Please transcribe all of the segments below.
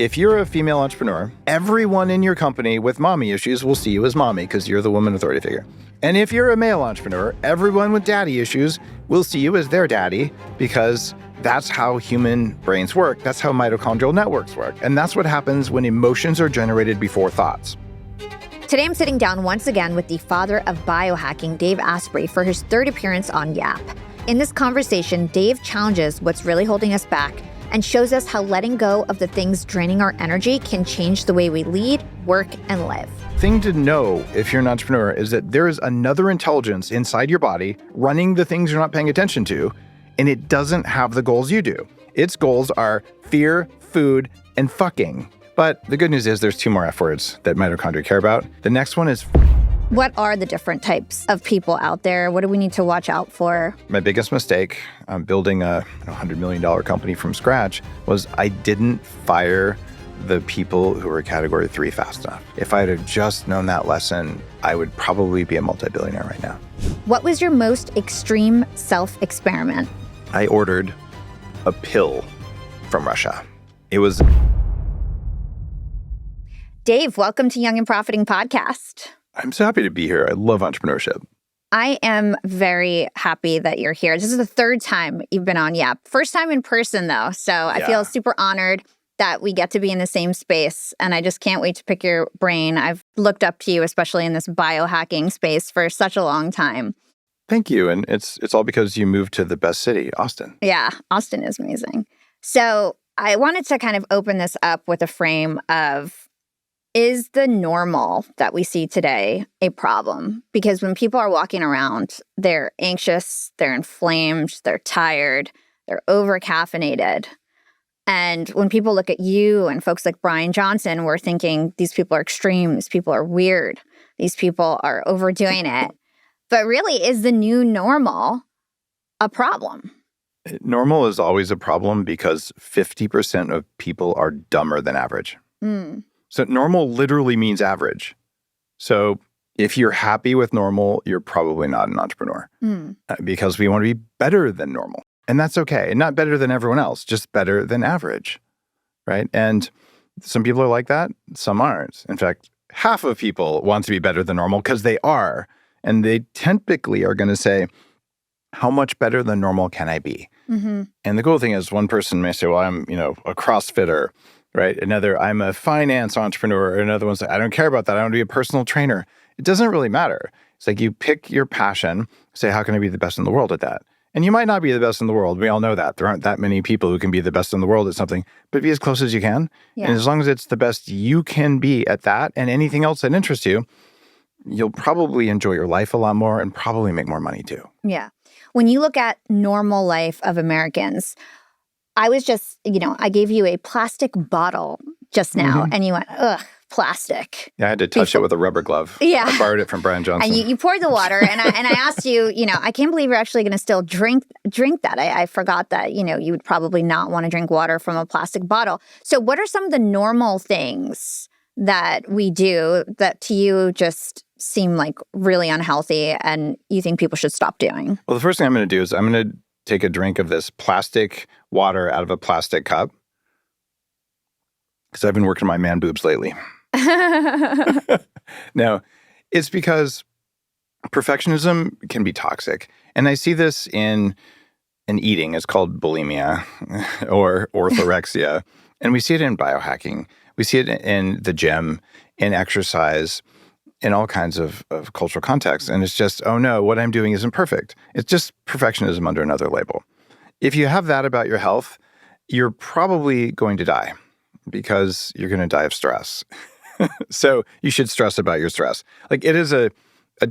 if you're a female entrepreneur, everyone in your company with mommy issues will see you as mommy because you're the woman authority figure. And if you're a male entrepreneur, everyone with daddy issues will see you as their daddy because that's how human brains work. That's how mitochondrial networks work. And that's what happens when emotions are generated before thoughts. Today, I'm sitting down once again with the father of biohacking, Dave Asprey, for his third appearance on Yap. In this conversation, Dave challenges what's really holding us back and shows us how letting go of the things draining our energy can change the way we lead, work, and live. Thing to know if you're an entrepreneur is that there is another intelligence inside your body running the things you're not paying attention to, and it doesn't have the goals you do. Its goals are fear, food, and fucking. But the good news is there's two more F words that mitochondria care about. The next one is... What are the different types of people out there? What do we need to watch out for? My biggest mistake building a $100 million company from scratch was I didn't fire the people who were category 3 fast enough. If I had have just known that lesson, I would probably be a multi-billionaire right now. What was your most extreme self-experiment? I ordered a pill from Russia. It was... Dave, welcome to Young and Profiting Podcast. I'm so happy to be here. I love entrepreneurship. I am very happy that you're here. This is the third time you've been on Yap. First time in person, though. So I feel super honored that we get to be in the same space. And I just can't wait to pick your brain. I've looked up to you, especially in this biohacking space, for such a long time. Thank you. And it's all because you moved to the best city, Austin. Yeah, Austin is amazing. So I wanted to kind of open this up with a frame of, is the normal that we see today a problem? Because when people are walking around, they're anxious, they're inflamed, they're tired, they're over-caffeinated. And when people look at you and folks like Brian Johnson, we're thinking these people are extreme, these people are weird, these people are overdoing it. But really, is the new normal a problem? Normal is always a problem because 50% of people are dumber than average. So normal literally means average. So if you're happy with normal, you're probably not an entrepreneur because we want to be better than normal. And that's okay. And not better than everyone else, just better than average, right? And some people are like that, some aren't. In fact, half of people want to be better than normal because they are. And they typically are going to say, how much better than normal can I be? And the cool thing is one person may say, well, I'm, a CrossFitter. Right? Another, I'm a finance entrepreneur. Another one's like, I don't care about that. I want to be a personal trainer. It doesn't really matter. It's like you pick your passion, say, how can I be the best in the world at that? And you might not be the best in the world. We all know that. There aren't that many people who can be the best in the world at something, but be as close as you can. Yeah. And as long as it's the best you can be at that and anything else that interests you, you'll probably enjoy your life a lot more and probably make more money too. Yeah. When you look at normal life of Americans, I was just, I gave you a plastic bottle just now, and you went, ugh, plastic. Yeah, I had to touch it with a rubber glove. Yeah. I borrowed it from Brian Johnson. And you poured the water, and I asked you, I can't believe you're actually going to still drink that. I forgot that, you would probably not want to drink water from a plastic bottle. So what are some of the normal things that we do that to you just seem like really unhealthy and you think people should stop doing? Well, the first thing I'm going to do is I'm going to take a drink of this plastic water out of a plastic cup because I've been working my man boobs lately. Now, it's because perfectionism can be toxic. And I see this in eating. It's called bulimia or orthorexia. And we see it in biohacking. We see it in the gym, in exercise, in all kinds of cultural contexts. And it's just, oh no, what I'm doing isn't perfect. It's just perfectionism under another label. If you have that about your health, you're probably going to die because you're going to die of stress. So you should stress about your stress. Like it is a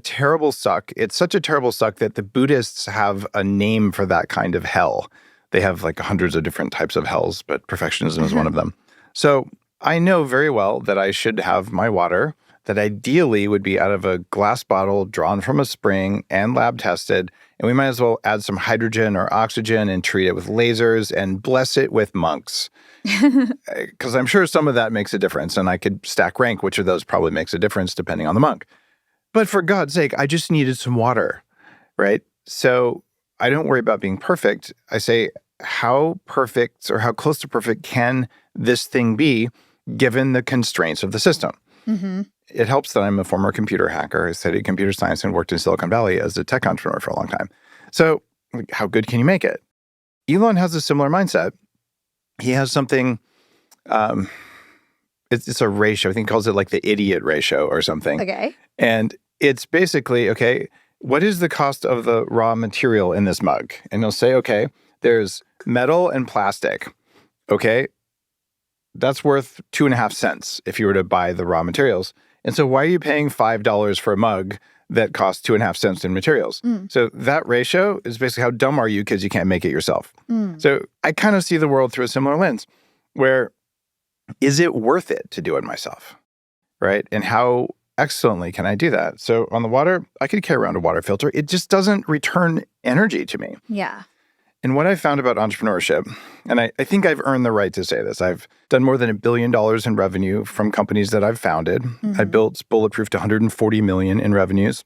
terrible suck. It's such a terrible suck that the Buddhists have a name for that kind of hell. They have like hundreds of different types of hells, but perfectionism is one of them. So I know very well that I should have my water that ideally would be out of a glass bottle drawn from a spring and lab tested. And we might as well add some hydrogen or oxygen and treat it with lasers and bless it with monks. Because I'm sure some of that makes a difference. And I could stack rank which of those probably makes a difference depending on the monk. But for God's sake, I just needed some water, right? So I don't worry about being perfect. I say, how perfect or how close to perfect can this thing be given the constraints of the system? Mm-hmm. It helps that I'm a former computer hacker. I studied computer science and worked in Silicon Valley as a tech entrepreneur for a long time. So how good can you make it? Elon has a similar mindset. He has something, it's a ratio. I think he calls it like the idiot ratio or something. Okay. And it's basically, okay, what is the cost of the raw material in this mug? And he'll say, okay, there's metal and plastic. Okay, that's worth 2.5 cents if you were to buy the raw materials. And so why are you paying $5 for a mug that costs 2.5 cents in materials? So that ratio is basically how dumb are you because you can't make it yourself. So I kind of see the world through a similar lens where is it worth it to do it myself, right? And how excellently can I do that? So on the water, I could carry around a water filter. It just doesn't return energy to me. Yeah. And what I found about entrepreneurship, and I think I've earned the right to say this, I've done more than $1 billion in revenue from companies that I've founded. I built Bulletproof to $140 million in revenues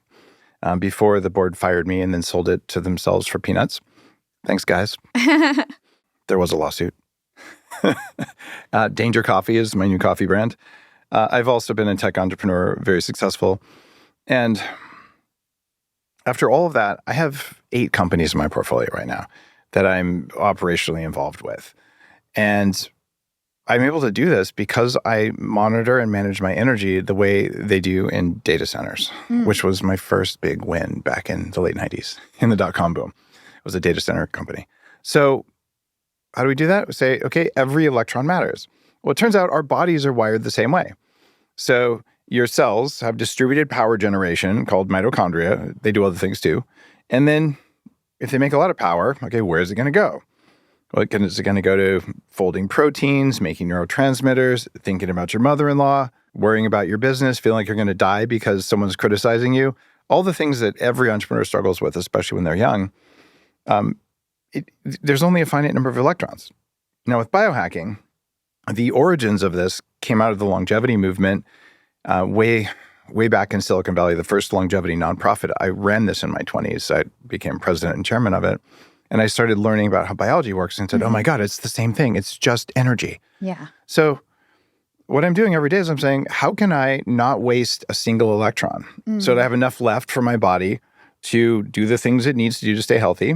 before the board fired me and then sold it to themselves for peanuts. Thanks, guys. There was a lawsuit. Danger Coffee is my new coffee brand. I've also been a tech entrepreneur, very successful. And after all of that, I have 8 companies in my portfolio right now that I'm operationally involved with. And I'm able to do this because I monitor and manage my energy the way they do in data centers, which was my first big win back in the late 90s in the dot-com boom. It was a data center company. So how do we do that? We say, okay, every electron matters. Well, it turns out our bodies are wired the same way. So your cells have distributed power generation called mitochondria. They do other things too. And then if they make a lot of power, okay, where is it going to go? Well, is it going to go to folding proteins, making neurotransmitters, thinking about your mother-in-law, worrying about your business, feeling like you're going to die because someone's criticizing you? All the things that every entrepreneur struggles with, especially when they're young. There's only a finite number of electrons. Now, with biohacking, the origins of this came out of the longevity movement way back in Silicon Valley, the first longevity nonprofit. I ran this in my 20s. I became president and chairman of it. And I started learning about how biology works and said, oh my God, it's the same thing. It's just energy. Yeah. So what I'm doing every day is I'm saying, how can I not waste a single electron so that I have enough left for my body to do the things it needs to do to stay healthy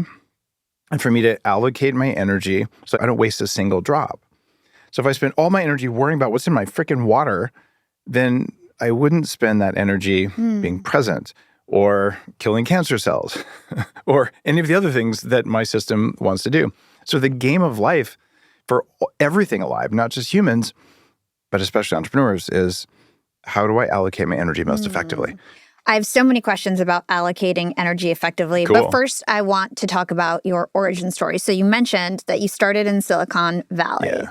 and for me to allocate my energy so I don't waste a single drop. So if I spend all my energy worrying about what's in my freaking water, then I wouldn't spend that energy being present or killing cancer cells or any of the other things that my system wants to do. So the game of life for everything alive, not just humans, but especially entrepreneurs, is how do I allocate my energy most effectively? I have so many questions about allocating energy effectively. Cool. But first, I want to talk about your origin story. So you mentioned that you started in Silicon Valley. Yeah.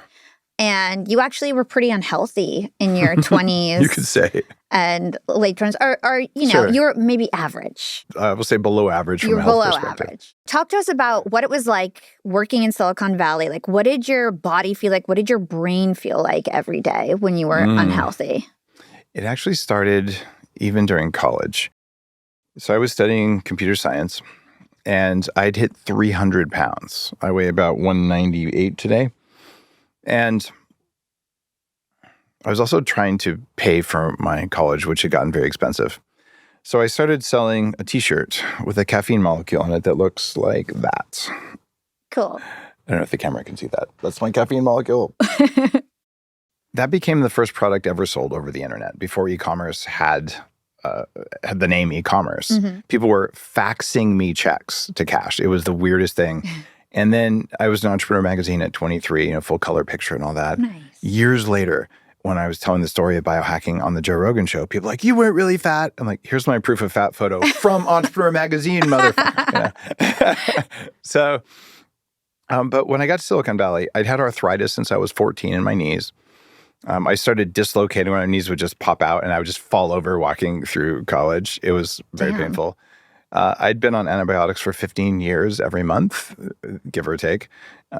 And you actually were pretty unhealthy in your 20s. You could say. And late 20s. Or you know, Sure. you were maybe average. I will say below average from You a were health below perspective. average. Talk to us about what it was like working in Silicon Valley. Like, what did your body feel like? What did your brain feel like every day when you were unhealthy? It actually started even during college. So I was studying computer science, and I'd hit 300 pounds. I weigh about 198 today. And I was also trying to pay for my college, which had gotten very expensive. So I started selling a t-shirt with a caffeine molecule on it that looks like that. Cool. I don't know if the camera can see that. That's my caffeine molecule. That became the first product ever sold over the internet before e-commerce had the name e-commerce. People were faxing me checks to cash. It was the weirdest thing. And then I was in Entrepreneur Magazine at 23, full color picture and all that. Nice. Years later, when I was telling the story of biohacking on the Joe Rogan show, people were like, you weren't really fat. I'm like, here's my proof of fat photo from Entrepreneur Magazine, motherfucker. So, but when I got to Silicon Valley, I'd had arthritis since I was 14 in my knees. I started dislocating when my knees would just pop out and I would just fall over walking through college. It was very painful. I'd been on antibiotics for 15 years every month, give or take,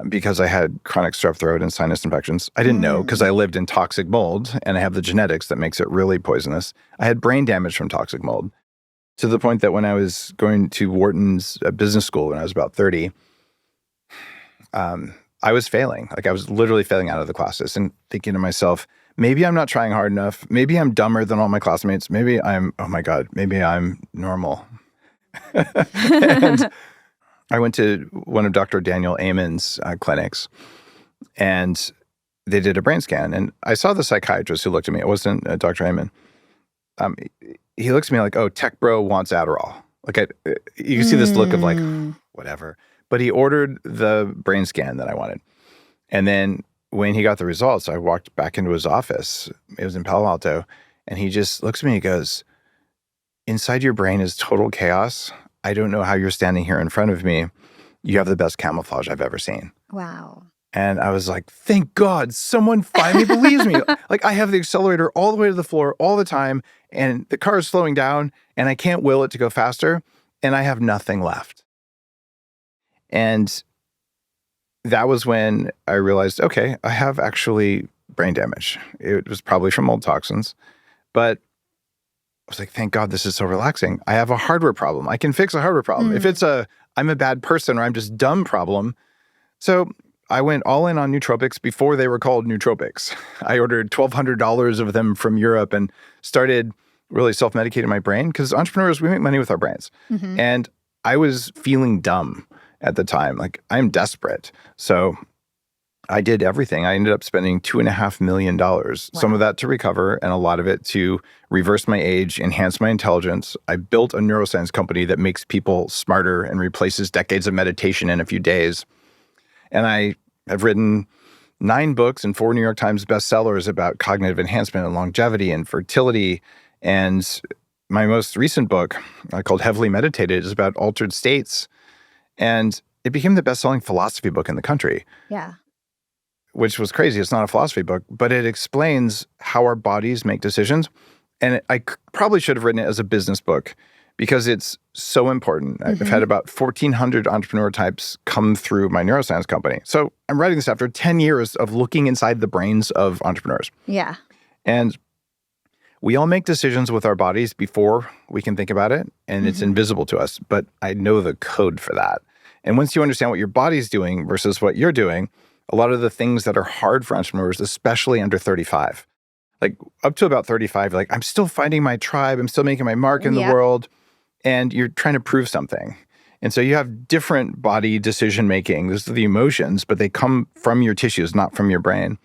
because I had chronic strep throat and sinus infections. I didn't know because I lived in toxic mold and I have the genetics that makes it really poisonous. I had brain damage from toxic mold to the point that when I was going to Wharton's business school when I was about 30, I was failing. Like I was literally failing out of the classes and thinking to myself, maybe I'm not trying hard enough. Maybe I'm dumber than all my classmates. Maybe oh my God, maybe I'm normal. And I went to one of Dr. Daniel Amen's clinics, and they did a brain scan. And I saw the psychiatrist who looked at me. It wasn't Dr. Amen. He looks at me like, oh, tech bro wants Adderall. Like you see this look of like, whatever. But he ordered the brain scan that I wanted. And then when he got the results, I walked back into his office. It was in Palo Alto. And he just looks at me and goes, inside your brain is total chaos. I don't know how you're standing here in front of me. You have the best camouflage I've ever seen. Wow. And I was like, thank God, someone finally believes me. Like I have the accelerator all the way to the floor all the time, and the car is slowing down, and I can't will it to go faster, and I have nothing left. And that was when I realized, okay, I have actually brain damage. It was probably from old toxins, but I was like, thank God this is so relaxing. I have a hardware problem. I can fix a hardware problem. If it's I'm a bad person or I'm just dumb problem. So I went all in on nootropics before they were called nootropics. I ordered $1,200 of them from Europe and started really self-medicating my brain because entrepreneurs, we make money with our brains. Mm-hmm. And I was feeling dumb at the time. Like I'm desperate. So I did everything. I ended up spending $2.5 million, wow. Some of that to recover and a lot of it to reverse my age, enhance my intelligence. I built a neuroscience company that makes people smarter and replaces decades of meditation in a few days. And I have written 9 books and 4 New York Times bestsellers about cognitive enhancement and longevity and fertility. And my most recent book, called Heavily Meditated, is about altered states. And it became the best-selling philosophy book in the country. Yeah. Which was crazy. It's not a philosophy book, but it explains how our bodies make decisions. And I probably should have written it as a business book because it's so important. Mm-hmm. I've had about 1,400 entrepreneur types come through my neuroscience company. So I'm writing this after 10 years of looking inside the brains of entrepreneurs. Yeah. And we all make decisions with our bodies before we can think about it, and it's invisible to us. But I know the code for that. And once you understand what your body's doing versus what you're doing, a lot of the things that are hard for entrepreneurs, especially under 35, like up to about 35, like I'm still finding my tribe, I'm still making my mark in the world, and you're trying to prove something. And so you have different body decision-making. Those are the emotions, but they come from your tissues, not from your brain.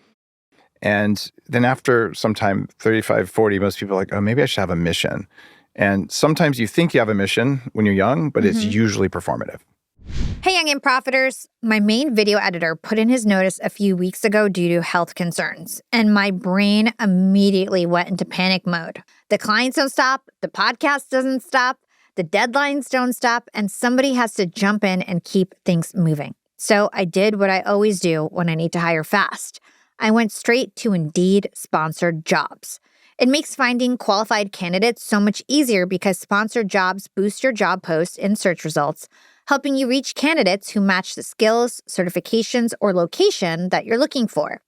And then after some time, 35, 40, most people are like, oh, maybe I should have a mission. And sometimes you think you have a mission when you're young, but it's usually performative. Hey, Young and Profiters. My main video editor put in his notice a few weeks ago due to health concerns, and my brain immediately went into panic mode. The clients don't stop, the podcast doesn't stop, the deadlines don't stop, and somebody has to jump in and keep things moving. So I did what I always do when I need to hire fast. I went straight to Indeed sponsored jobs. It makes finding qualified candidates so much easier because sponsored jobs boost your job post in search results, helping you reach candidates who match the skills, certifications, or location that you're looking for.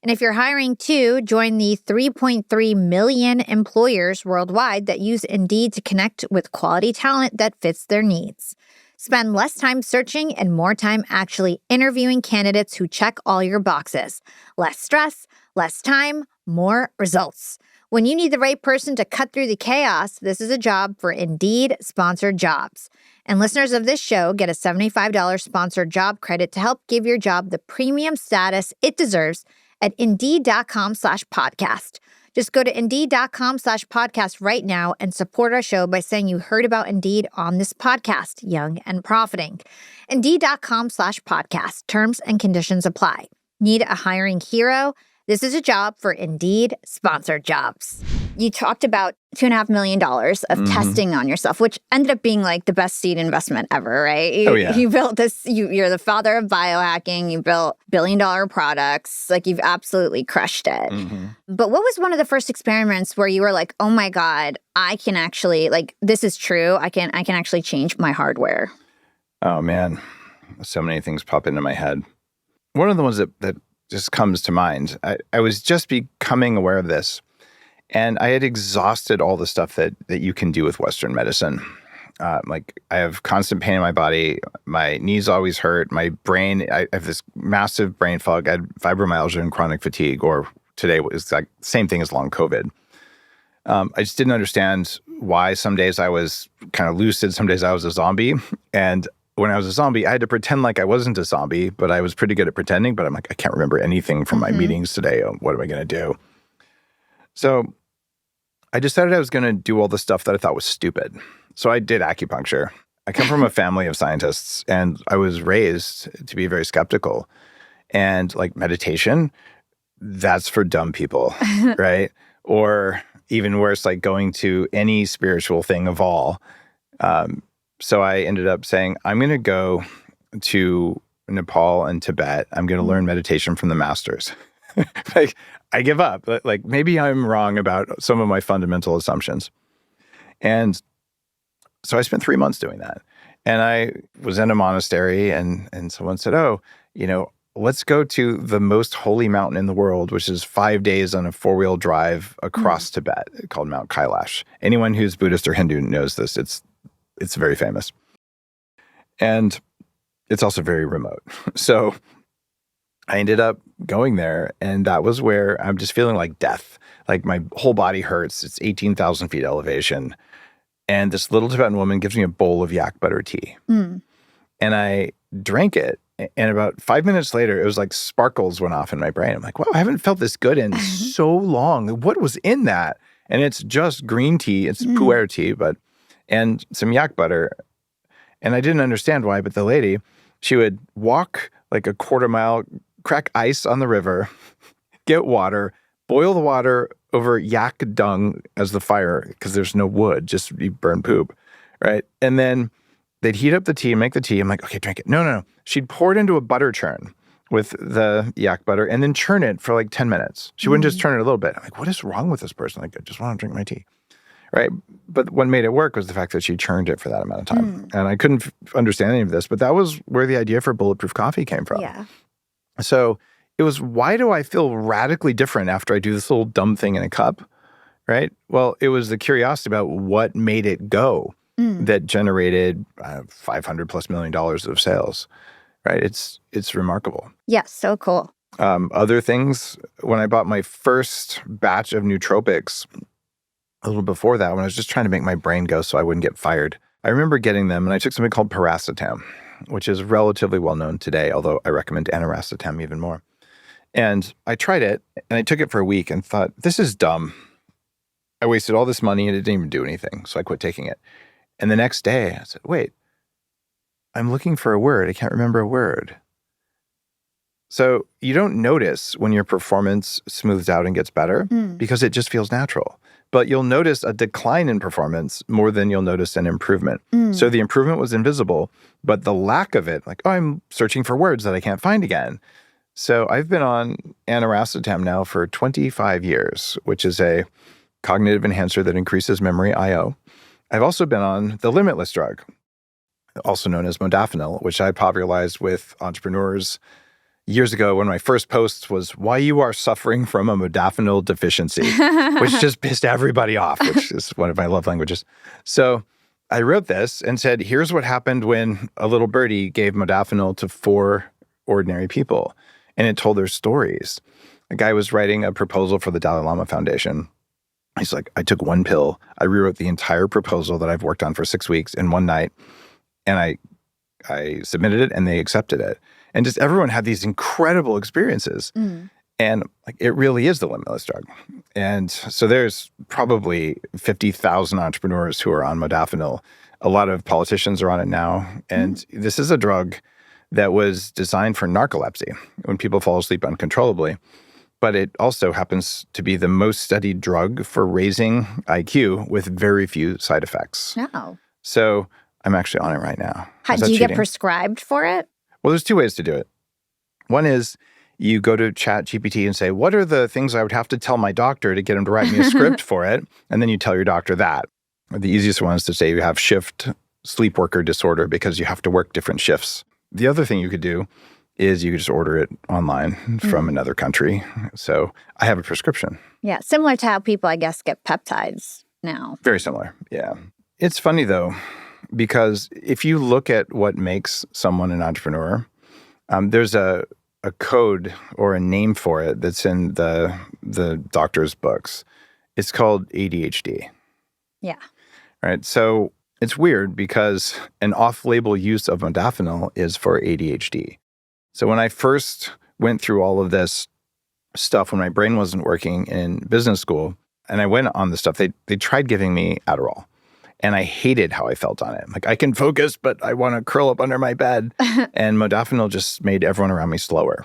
And if you're hiring too, join the 3.3 million employers worldwide that use Indeed to connect with quality talent that fits their needs. Spend less time searching and more time actually interviewing candidates who check all your boxes. Less stress, less time, more results. When you need the right person to cut through the chaos, this is a job for Indeed sponsored jobs. And listeners of this show get a $75 sponsored job credit to help give your job the premium status it deserves at Indeed.com/podcast. Just go to Indeed.com/podcast right now and support our show by saying you heard about Indeed on this podcast, Young and Profiting. Indeed.com/podcast. Terms and conditions apply. Need a hiring hero? This is a job for Indeed sponsored jobs. You talked about $2.5 million of testing on yourself, which ended up being like the best seed investment ever, right? You built this, you're the father of biohacking, you built billion-dollar products, like you've absolutely crushed it. But what was one of the first experiments where you were like, oh my God, I can actually, like, this is true, I can actually change my hardware? Oh man, so many things pop into my head. One of the ones that just comes to mind. I was just becoming aware of this, and I had exhausted all the stuff that you can do with Western medicine. Like I have constant pain in my body. My knees always hurt. My brain, I have this massive brain fog. I had fibromyalgia and chronic fatigue, or today was like same thing as long COVID. I just didn't understand why some days I was kind of lucid, some days I was a zombie. And when I was a zombie, I had to pretend like I wasn't a zombie, but I was pretty good at pretending. But I'm like, I can't remember anything from my meetings today. What am I going to do? So I decided I was going to do all the stuff that I thought was stupid. So I did acupuncture. I come from a family of scientists, and I was raised to be very skeptical. And like meditation, that's for dumb people, right? Or even worse, like going to any spiritual thing of all. So I ended up saying, I'm going to go to Nepal and Tibet. I'm going to learn meditation from the masters. Like, I give up. Like, maybe I'm wrong about some of my fundamental assumptions. And so I spent 3 months doing that. And I was in a monastery, and someone said, oh, let's go to the most holy mountain in the world, which is 5 days on a 4-wheel drive across Tibet, called Mount Kailash. Anyone who's Buddhist or Hindu knows this. It's very famous. And it's also very remote. So I ended up going there, and that was where I'm just feeling like death. Like my whole body hurts. It's 18,000 feet elevation. And this little Tibetan woman gives me a bowl of yak butter tea. And I drank it. And about 5 minutes later, it was like sparkles went off in my brain. I'm like, wow, I haven't felt this good in so long. What was in that? And it's just green tea. It's pu'er tea, and some yak butter. And I didn't understand why, but the lady, she would walk like a quarter mile, crack ice on the river, get water, boil the water over yak dung as the fire, because there's no wood, just you burn poop, right? And then they'd heat up the tea, make the tea. I'm like, okay, drink it. No. She'd pour it into a butter churn with the yak butter and then churn it for like 10 minutes. She wouldn't just churn it a little bit. I'm like, what is wrong with this person? Like, I just want to drink my tea, right? But what made it work was the fact that she churned it for that amount of time. And I couldn't understand any of this, but that was where the idea for bulletproof coffee came from. Yeah. So it was, why do I feel radically different after I do this little dumb thing in a cup, right? Well, it was the curiosity about what made it go that generated $500+ million of sales, right? It's remarkable. Yeah, so cool. Other things, when I bought my first batch of nootropics, a little before that, when I was just trying to make my brain go so I wouldn't get fired, I remember getting them, and I took something called paracetam, which is relatively well known today, although I recommend aniracetam even more. And I tried it, and I took it for a week and thought, this is dumb. I wasted all this money and it didn't even do anything. So I quit taking it. And the next day I said, wait, I'm looking for a word. I can't remember a word. So you don't notice when your performance smooths out and gets better because it just feels natural. But you'll notice a decline in performance more than you'll notice an improvement. So the improvement was invisible, but the lack of it, like, oh, I'm searching for words that I can't find again. So I've been on aniracetam now for 25 years, which is a cognitive enhancer that increases memory I/O. I've also been on the limitless drug, also known as modafinil, which I popularized with entrepreneurs years ago. One of my first posts was why you are suffering from a modafinil deficiency, which just pissed everybody off, which is one of my love languages. So I wrote this and said, here's what happened when a little birdie gave modafinil to 4 ordinary people. And it told their stories. A guy was writing a proposal for the Dalai Lama Foundation. He's like, I took 1 pill. I rewrote the entire proposal that I've worked on for 6 weeks in one night. And I submitted it and they accepted it. And just everyone had these incredible experiences. And like, it really is the limitless drug. And so there's probably 50,000 entrepreneurs who are on modafinil. A lot of politicians are on it now. And this is a drug that was designed for narcolepsy, when people fall asleep uncontrollably. But it also happens to be the most studied drug for raising IQ with very few side effects. Oh. So I'm actually on it right now. How do you get prescribed for it? Well, there's 2 ways to do it. One is you go to ChatGPT and say, what are the things I would have to tell my doctor to get him to write me a script for it? And then you tell your doctor that. The easiest one is to say you have shift sleep worker disorder because you have to work different shifts. The other thing you could do is you could just order it online from another country. So I have a prescription. Yeah, similar to how people, I guess, get peptides now. Very similar, yeah. It's funny, though. because if you look at what makes someone an entrepreneur, there's a code or a name for it that's in the doctor's books. It's called ADHD. Yeah. Right. So it's weird because an off-label use of modafinil is for ADHD. So when I first went through all of this stuff when my brain wasn't working in business school, and I went on the stuff, they tried giving me Adderall. And I hated how I felt on it. Like, I can focus, but I want to curl up under my bed. And modafinil just made everyone around me slower.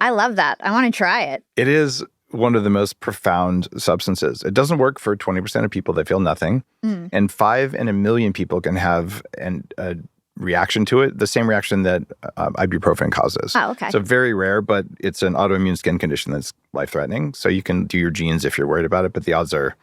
I love that. I want to try it. It is one of the most profound substances. It doesn't work for 20% of people. They feel nothing. And 5 in a million people can have a reaction to it, the same reaction that ibuprofen causes. Oh, okay. So very rare, but it's an autoimmune skin condition that's life-threatening. So you can do your genes if you're worried about it, but the odds are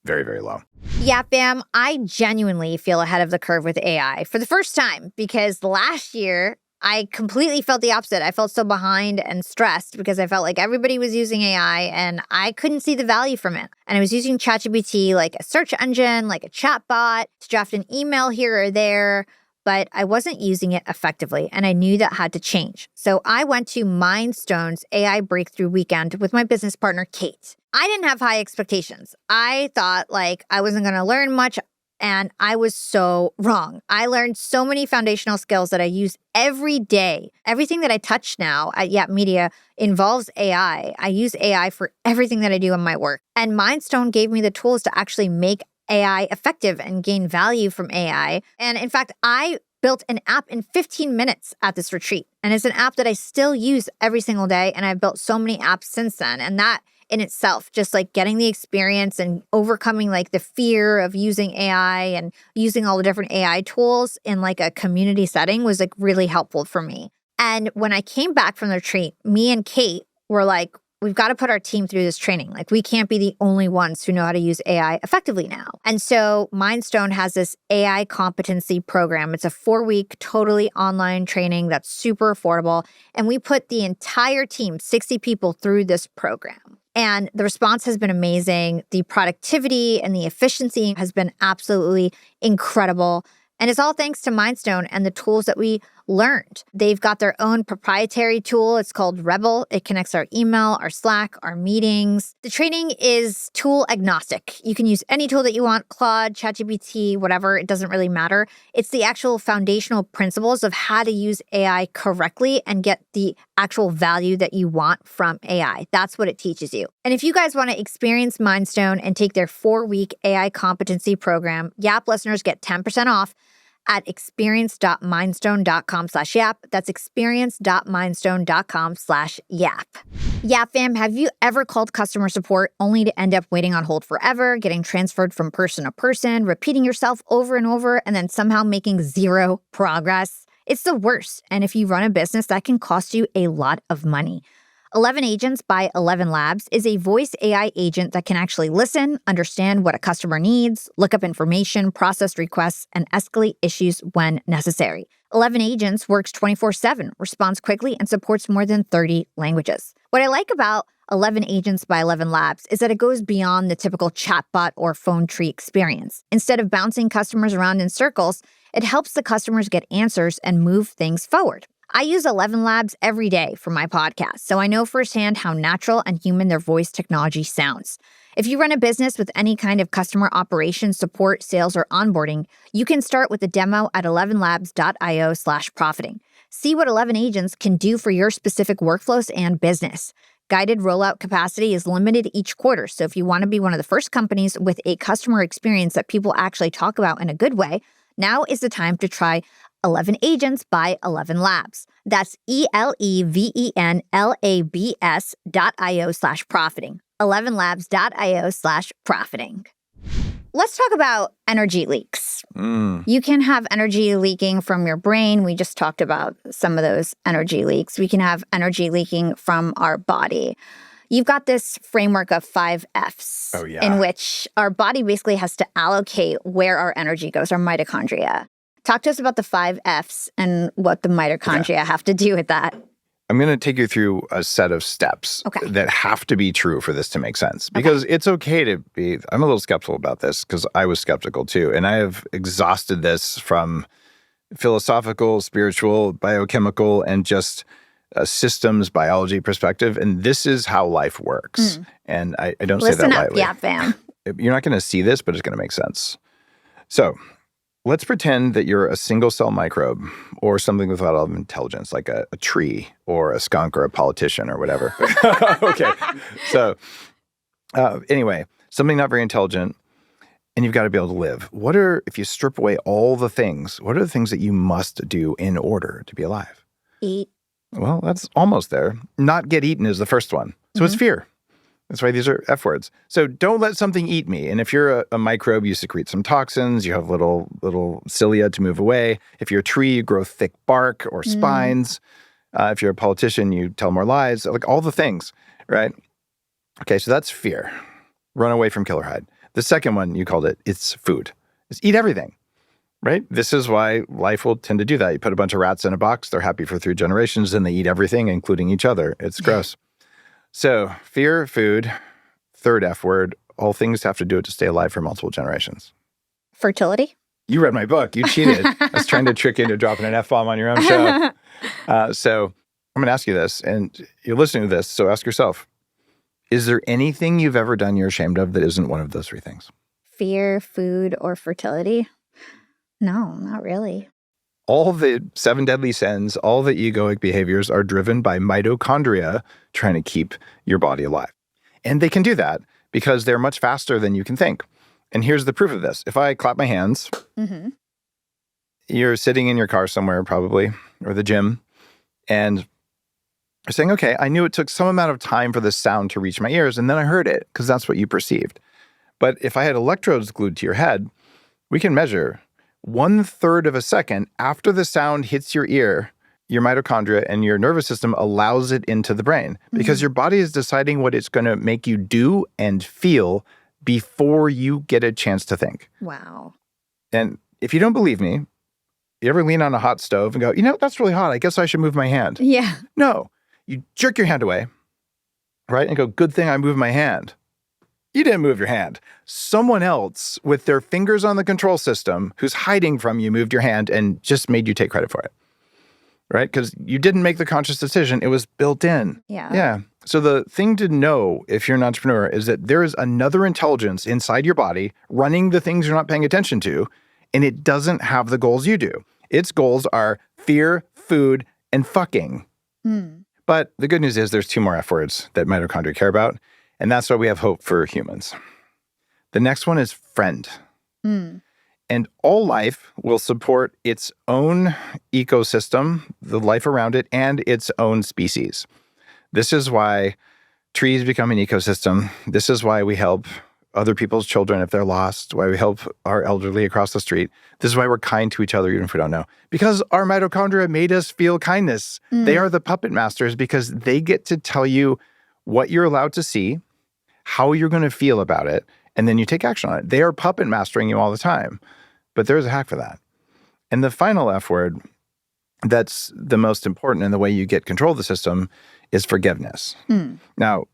very, very low. Yeah, fam, I genuinely feel ahead of the curve with AI for the first time because last year I completely felt the opposite. I felt so behind and stressed because I felt like everybody was using AI and I couldn't see the value from it. And I was using ChatGPT like a search engine, like a chatbot to draft an email here or there, but I wasn't using it effectively and I knew that had to change. So I went to Mindstone's AI Breakthrough Weekend with my business partner, Kate. I didn't have high expectations. I thought like I wasn't going to learn much, and I was so wrong. I learned so many foundational skills that I use every day. Everything that I touch now at Yap Media involves AI. I use AI for everything that I do in my work. And Mindstone gave me the tools to actually make AI effective and gain value from AI. And in fact, I built an app in 15 minutes at this retreat. And it's an app that I still use every single day. And I've built so many apps since then. And that in itself, just like getting the experience and overcoming like the fear of using AI and using all the different AI tools in like a community setting was like really helpful for me. And when I came back from the retreat, me and Kate were like, we've got to put our team through this training. Like, we can't be the only ones who know how to use AI effectively now. And so Mindstone has this AI competency program. It's a 4-week, totally online training that's super affordable. And we put the entire team, 60 people, through this program. And the response has been amazing. The productivity and the efficiency has been absolutely incredible. And it's all thanks to Mindstone and the tools that we learned. They've got their own proprietary tool. It's called Rebel. It connects our email, our Slack, our meetings. The training is tool agnostic. You can use any tool that you want, Claude, ChatGPT, whatever. It doesn't really matter. It's the actual foundational principles of how to use AI correctly and get the actual value that you want from AI. That's what it teaches you. And if you guys want to experience Mindstone and take their 4-week AI competency program, Yap listeners get 10% off at experience.mindstone.com/yap. That's experience.mindstone.com/yap. Yap fam, have you ever called customer support only to end up waiting on hold forever, getting transferred from person to person, repeating yourself over and over, and then somehow making zero progress? It's the worst. And if you run a business, that can cost you a lot of money. 11 Agents by 11 Labs is a voice AI agent that can actually listen, understand what a customer needs, look up information, process requests, and escalate issues when necessary. 11 Agents works 24/7, responds quickly, and supports more than 30 languages. What I like about 11 Agents by 11 Labs is that it goes beyond the typical chatbot or phone tree experience. Instead of bouncing customers around in circles, it helps the customers get answers and move things forward. I use 11 Labs every day for my podcast, so I know firsthand how natural and human their voice technology sounds. If you run a business with any kind of customer operations, support, sales, or onboarding, you can start with a demo at 11labs.io/profiting. See what 11 Agents can do for your specific workflows and business. Guided rollout capacity is limited each quarter, so if you want to be one of the first companies with a customer experience that people actually talk about in a good way, now is the time to try 11 Agents by 11 Labs. That's ELEVENLABS.io/profiting. 11labs.io/profiting. Let's talk about energy leaks. You can have energy leaking from your brain. We just talked about some of those energy leaks. We can have energy leaking from our body. You've got this framework of 5 Fs, in which our body basically has to allocate where our energy goes, our mitochondria. Talk to us about the 5 Fs and what the mitochondria have to do with that. I'm going to take you through a set of steps that have to be true for this to make sense. Because it's okay to be, I'm a little skeptical about this because I was skeptical too. And I have exhausted this from philosophical, spiritual, biochemical, and just a systems biology perspective. And this is how life works. And I don't say that lightly. Listen up, yeah, fam. You're not going to see this, but it's going to make sense. So let's pretend that you're a single cell microbe or something without a lot of intelligence, like a tree or a skunk or a politician or whatever. Okay. So anyway, something not very intelligent, and you've got to be able to live. If you strip away all the things, what are the things that you must do in order to be alive? Eat. Well, that's almost there. Not get eaten is the first one. So it's fear. That's why these are F words. So don't let something eat me. And if you're a microbe, you secrete some toxins. You have little cilia to move away. If you're a tree, you grow thick bark or spines. If you're a politician, you tell more lies. Like all the things, right? Okay, so that's fear. Run away from kill or hide. The second one, you called it's food. It's eat everything, right? This is why life will tend to do that. You put a bunch of rats in a box. They're happy for 3 generations, and they eat everything, including each other. It's gross. So fear, food, third F word, all things have to do it to stay alive for multiple generations. Fertility? You read my book. You cheated. I was trying to trick you into dropping an F-bomb on your own show. So I'm going to ask you this, and you're listening to this, so ask yourself, is there anything you've ever done you're ashamed of that isn't one of those 3 things? Fear, food, or fertility? No, not really. All the 7 deadly sins, all the egoic behaviors are driven by mitochondria trying to keep your body alive. And they can do that because they're much faster than you can think. And here's the proof of this. If I clap my hands, you're sitting in your car somewhere probably, or the gym, and you're saying, okay, I knew it took some amount of time for this sound to reach my ears, and then I heard it because that's what you perceived. But if I had electrodes glued to your head, we can measure 1/3 of a second after the sound hits your ear, your mitochondria and your nervous system allows it into the brain because your body is deciding what it's going to make you do and feel before you get a chance to think. Wow. And if you don't believe me, you ever lean on a hot stove and go, that's really hot. I guess I should move my hand. Yeah. No, you jerk your hand away, right? And go, good thing I moved my hand. You didn't move your hand. Someone else with their fingers on the control system who's hiding from you moved your hand and just made you take credit for it, right? Because you didn't make the conscious decision. It was built in. Yeah. So the thing to know if you're an entrepreneur is that there is another intelligence inside your body running the things you're not paying attention to, and it doesn't have the goals you do. Its goals are fear, food, and fucking. But the good news is there's 2 more F words that mitochondria care about. And that's why we have hope for humans. The next one is friend. And all life will support its own ecosystem, the life around it, and its own species. This is why trees become an ecosystem. This is why we help other people's children if they're lost, why we help our elderly across the street. This is why we're kind to each other even if we don't know. Because our mitochondria made us feel kindness. They are the puppet masters because they get to tell you what you're allowed to see, how you're going to feel about it, and then you take action on it. They are puppet mastering you all the time, but there's a hack for that. And the final F word that's the most important in the way you get control of the system is forgiveness. Now,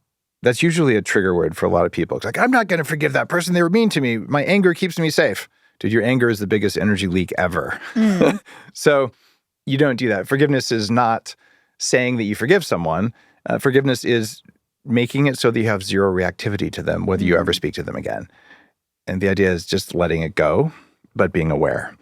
that's usually a trigger word for a lot of people. It's like, I'm not going to forgive that person. They were mean to me. My anger keeps me safe. Dude, your anger is the biggest energy leak ever. So you don't do that. Forgiveness is not saying that you forgive someone. Forgiveness is making it so that you have zero reactivity to them, whether you ever speak to them again. And the idea is just letting it go, but being aware.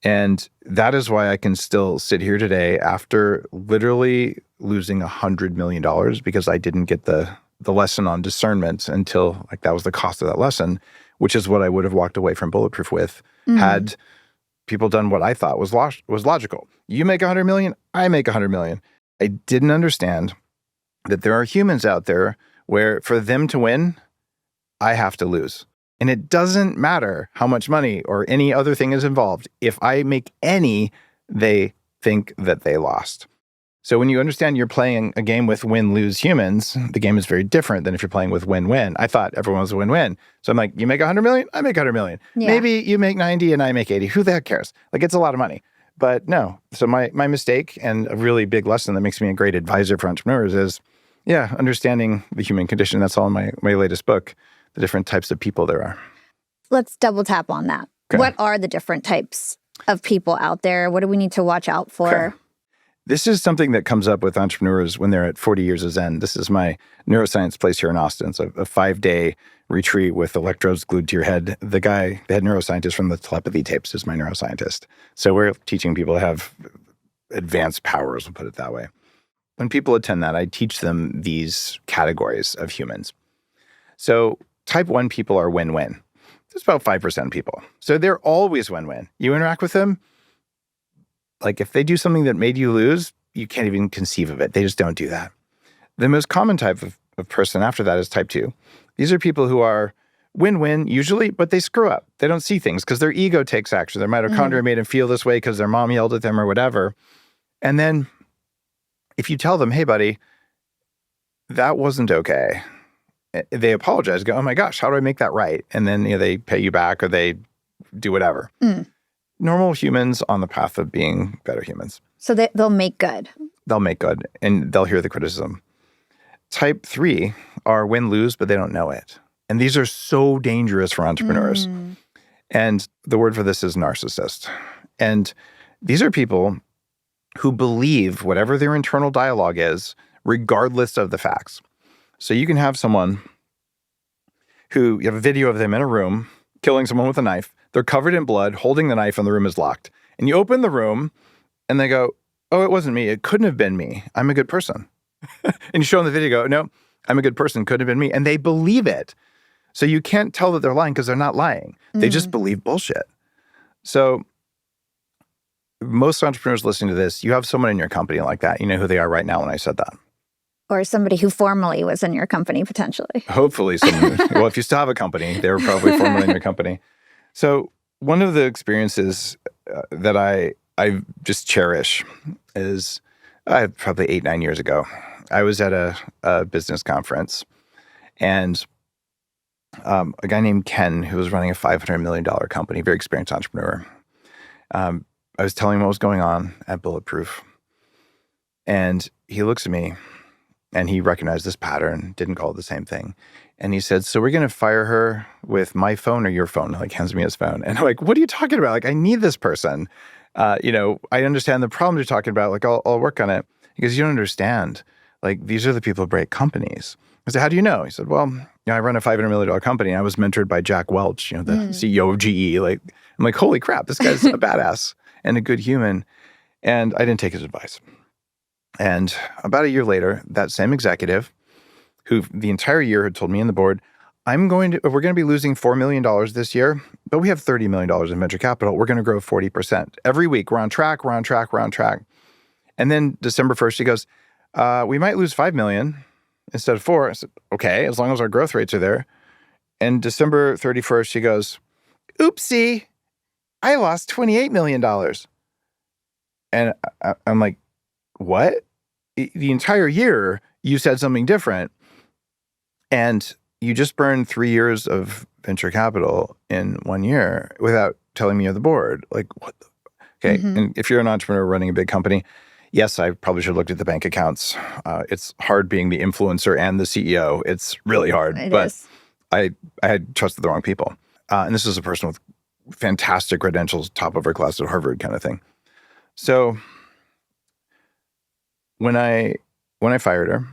And that is why I can still sit here today after literally losing $100 million because I didn't get the lesson on discernment until that was the cost of that lesson, which is what I would have walked away from Bulletproof with had people done what I thought was logical. You make $100 million, I make $100 million. I didn't understand that there are humans out there where for them to win, I have to lose. And it doesn't matter how much money or any other thing is involved. If I make any, they think that they lost. So when you understand you're playing a game with win-lose humans, the game is very different than if you're playing with win-win. I thought everyone was a win-win. So I'm like, you make $100 million, I make $100 million. Yeah. Maybe you make 90 and I make 80. Who the heck cares? It's a lot of money. But no. So my mistake and a really big lesson that makes me a great advisor for entrepreneurs is, understanding the human condition. That's all in my latest book, the different types of people there are. Let's double tap on that. Okay. What are the different types of people out there? What do we need to watch out for? Okay. This is something that comes up with entrepreneurs when they're at 40 years of Zen. This is my neuroscience place here in Austin. It's a 5-day retreat with electrodes glued to your head. The head neuroscientist from the telepathy tapes is my neuroscientist. So we're teaching people to have advanced powers, we'll put it that way. When people attend that, I teach them these categories of humans. So type 1 people are win-win. There's about 5% of people. So they're always win-win. You interact with them, like if they do something that made you lose, you can't even conceive of it. They just don't do that. The most common type of person after that is type 2. These are people who are win-win usually, but they screw up. They don't see things because their ego takes action. Their mitochondria made them feel this way because their mom yelled at them or whatever. And then if you tell them, hey, buddy, that wasn't okay, they apologize, go, oh my gosh, how do I make that right? And then they pay you back or they do whatever. Normal humans on the path of being better humans. So they'll make good. They'll make good, and they'll hear the criticism. Type 3 are win-lose, but they don't know it. And these are so dangerous for entrepreneurs. And the word for this is narcissist. And these are people who believe whatever their internal dialogue is, regardless of the facts. So you can have someone who, you have a video of them in a room killing someone with a knife. They're covered in blood, holding the knife, and the room is locked. And you open the room, and they go, oh, it wasn't me. It couldn't have been me. I'm a good person. And you show them the video, go, no, I'm a good person. Couldn't have been me. And they believe it. So you can't tell that they're lying because they're not lying. They just believe bullshit. So most entrepreneurs listening to this, you have someone in your company like that. You know who they are right now when I said that. Or somebody who formerly was in your company, potentially. Hopefully someone. Well, if you still have a company, they were probably formerly in your company. So one of the experiences that I just cherish is probably 8-9 years ago. I was at a business conference, and a guy named Ken, who was running a $500 million company, very experienced entrepreneur. I was telling him what was going on at Bulletproof, and he looks at me, and he recognized this pattern, didn't call it the same thing. And he said, so we're going to fire her with my phone or your phone? Like, hands me his phone. And I'm like, what are you talking about? Like, I need this person. I understand the problems you're talking about. Like, I'll work on it. He goes, you don't understand. Like, these are the people who break companies. I said, how do you know? He said, well, I run a $500 million company. And I was mentored by Jack Welch, the CEO of GE. Like, I'm like, holy crap, this guy's a badass and a good human. And I didn't take his advice. And about a year later, that same executive, who the entire year had told me and the board, we're going to be losing $4 million this year, but we have $30 million in venture capital. We're going to grow 40%. Every week, we're on track. And then December 1st, she goes, we might lose $5 million instead of $4 million. I said, okay, as long as our growth rates are there. And December 31st, she goes, oopsie, I lost $28 million. And I'm like, what? The entire year, you said something different. And you just burned 3 years of venture capital in 1 year without telling me you're the board. Like, what the? Okay. And if you're an entrepreneur running a big company, yes, I probably should have looked at the bank accounts. It's hard being the influencer and the CEO. It's really hard. It but is. I had trusted the wrong people. And this is a person with fantastic credentials, top of her class at Harvard kind of thing. So when I fired her,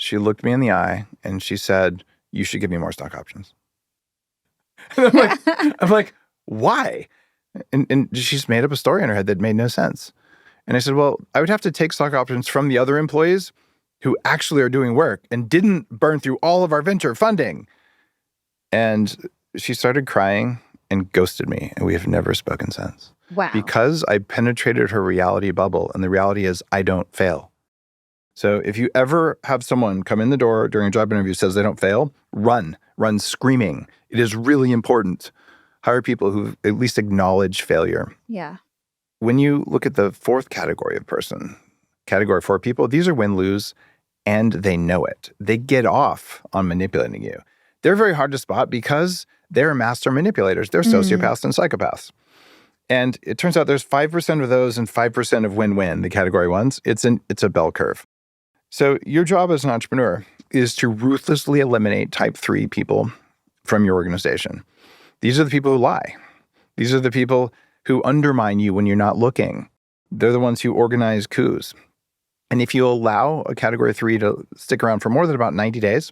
she looked me in the eye and she said, you should give me more stock options. And I'm like, why? And she's made up a story in her head that made no sense. And I said, well, I would have to take stock options from the other employees who actually are doing work and didn't burn through all of our venture funding. And she started crying and ghosted me. And we have never spoken since. Wow. Because I penetrated her reality bubble. And the reality is I don't fail. So if you ever have someone come in the door during a job interview says they don't fail, run screaming. It is really important. Hire people who at least acknowledge failure. Yeah. When you look at the fourth category of person, category 4 people, these are win-lose, and they know it. They get off on manipulating you. They're very hard to spot because they're master manipulators. They're sociopaths and psychopaths. And it turns out there's 5% of those and 5% of win-win, the category ones. It's a bell curve. So your job as an entrepreneur is to ruthlessly eliminate type 3 people from your organization. These are the people who lie. These are the people who undermine you when you're not looking. They're the ones who organize coups. And if you allow a category 3 to stick around for more than about 90 days,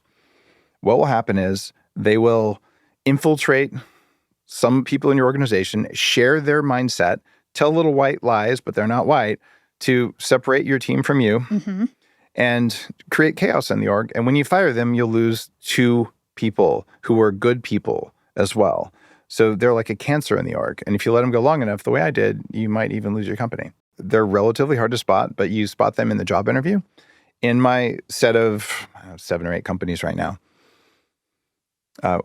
what will happen is they will infiltrate some people in your organization, share their mindset, tell little white lies, but they're not white, to separate your team from you and create chaos in the org. And when you fire them, you'll lose 2 people who are good people as well. So they're like a cancer in the org. And if you let them go long enough, the way I did, you might even lose your company. They're relatively hard to spot, but you spot them in the job interview. In my set of 7 or 8 companies right now,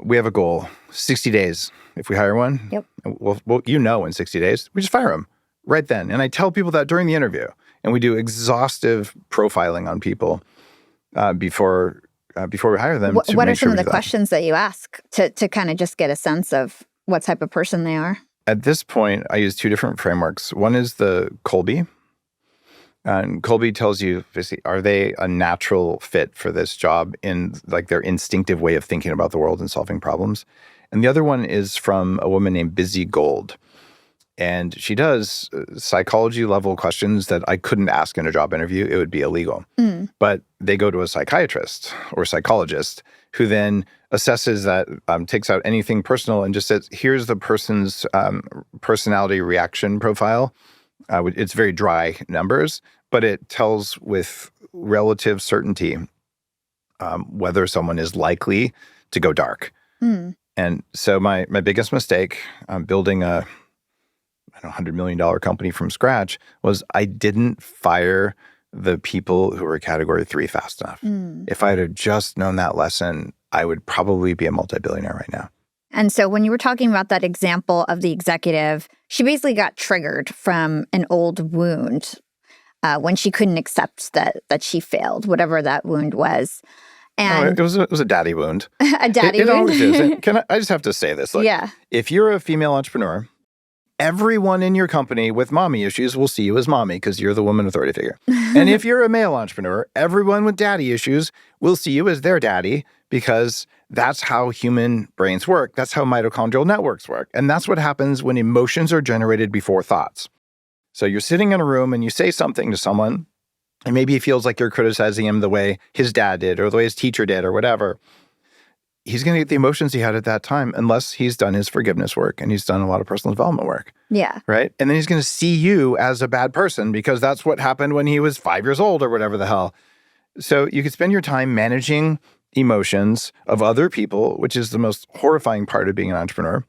we have a goal, 60 days. If we hire one, well, in 60 days, we just fire them right then. And I tell people that during the interview. And we do exhaustive profiling on people before we hire them. What are some of the questions that you ask to kind of just get a sense of what type of person they are? At this point, I use 2 different frameworks. One is the Kolbe. And Kolbe tells you, basically, are they a natural fit for this job in like their instinctive way of thinking about the world and solving problems? And the other one is from a woman named Busy Gold. And she does psychology level questions that I couldn't ask in a job interview. It would be illegal. But they go to a psychiatrist or psychologist who then assesses that, takes out anything personal and just says, here's the person's personality reaction profile. It's very dry numbers, but it tells with relative certainty whether someone is likely to go dark. And so my biggest mistake building a $100 million company from scratch was I didn't fire the people who were category 3 fast enough. If I had just known that lesson, I would probably be a multi-billionaire right now. And so when you were talking about that example of the executive, she basically got triggered from an old wound when she couldn't accept that she failed, whatever that wound was. And it was a daddy wound. A daddy wound? It always is. I just have to say this. Look, yeah. If you're a female entrepreneur, everyone in your company with mommy issues will see you as mommy because you're the woman authority figure. And if you're a male entrepreneur, everyone with daddy issues will see you as their daddy because that's how human brains work. That's how mitochondrial networks work. And that's what happens when emotions are generated before thoughts. So you're sitting in a room and you say something to someone, and maybe he feels like you're criticizing him the way his dad did or the way his teacher did or whatever. He's going to get the emotions he had at that time unless he's done his forgiveness work and he's done a lot of personal development work. Yeah. Right? And then he's going to see you as a bad person because that's what happened when he was 5 years old or whatever the hell. So you could spend your time managing emotions of other people, which is the most horrifying part of being an entrepreneur.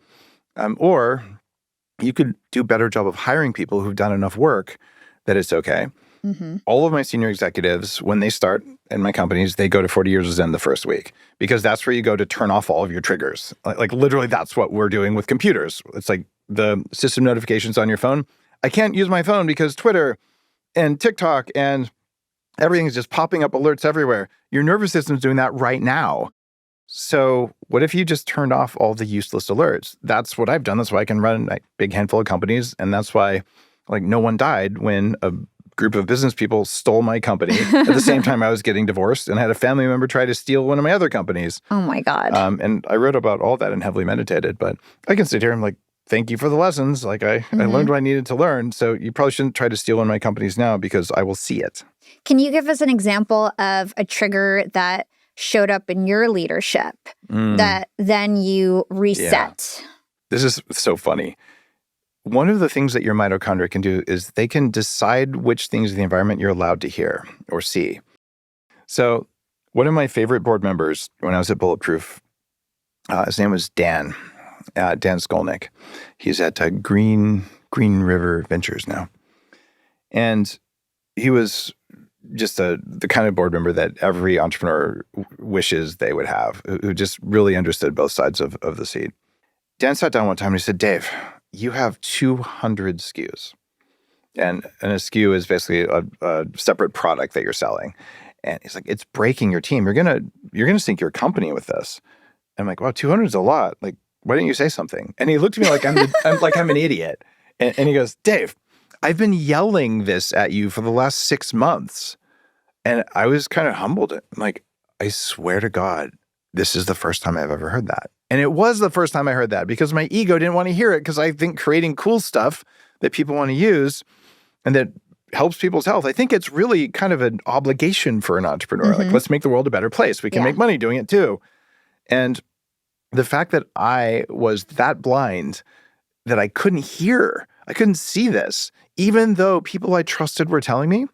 Or you could do a better job of hiring people who've done enough work that it's okay. All of my senior executives, when they start in my companies, they go to 40 years of Zen the first week because that's where you go to turn off all of your triggers. Like literally, that's what we're doing with computers. It's like the system notifications on your phone. I can't use my phone because Twitter and TikTok and everything is just popping up alerts everywhere. Your nervous system's doing that right now. So what if you just turned off all the useless alerts? That's what I've done. That's why I can run a big handful of companies. And that's why like no one died when a group of business people stole my company at the same time I was getting divorced and had a family member try to steal one of my other companies. Oh my God. And I wrote about all that and heavily meditated, but I can sit here and like, thank you for the lessons. Like I learned what I needed to learn. So you probably shouldn't try to steal one of my companies now because I will see it. Can you give us an example of a trigger that showed up in your leadership that then you reset? Yeah. This is so funny. One of the things that your mitochondria can do is they can decide which things in the environment you're allowed to hear or see. So one of my favorite board members when I was at Bulletproof, his name was Dan Skolnick. He's at Green River Ventures now. And he was just the kind of board member that every entrepreneur wishes they would have, who just really understood both sides of the seat. Dan sat down one time and he said, Dave, you have 200 SKUs. And a SKU is basically a separate product that you're selling. And he's like, it's breaking your team. You're gonna sink your company with this. I'm like, wow, 200 is a lot. Like, why didn't you say something? And he looked at me like I'm an idiot. And he goes, Dave, I've been yelling this at you for the last 6 months. And I was kind of humbled. I'm like, I swear to God, this is the first time I've ever heard that. And it was the first time I heard that because my ego didn't want to hear it, because I think creating cool stuff that people want to use and that helps people's health, I think it's really kind of an obligation for an entrepreneur. Like, let's make the world a better place. We can make money doing it too. And the fact that I was that blind that I couldn't hear, I couldn't see this, even though people I trusted were telling me,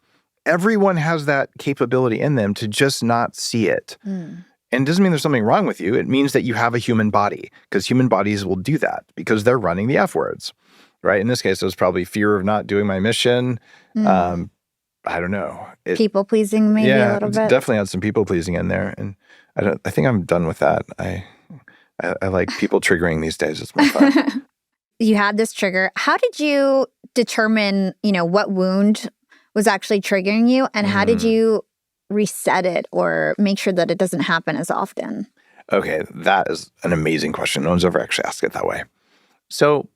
everyone has that capability in them to just not see it. And it doesn't mean there's something wrong with you. It means that you have a human body, because human bodies will do that because they're running the F words, right? In this case, it was probably fear of not doing my mission. I don't know. People pleasing maybe a little bit. Definitely had some people pleasing in there. And I think I'm done with that. I like people triggering these days. It's more fun. You had this trigger. How did you determine, what wound was actually triggering you, and how did you reset it or make sure that it doesn't happen as often? Okay, that is an amazing question. No one's ever actually asked it that way. So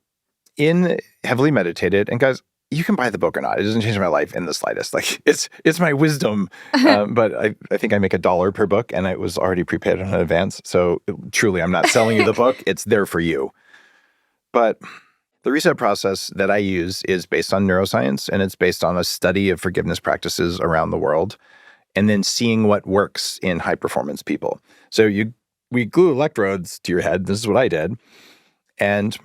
in Heavily Meditated, and guys, you can buy the book or not. It doesn't change my life in the slightest. Like, it's my wisdom. But I think I make $1 per book, and it was already prepaid in advance. So truly, I'm not selling you the book. It's there for you. But the reset process that I use is based on neuroscience, and it's based on a study of forgiveness practices around the world, and then seeing what works in high-performance people. So we glue electrodes to your head. This is what I did. And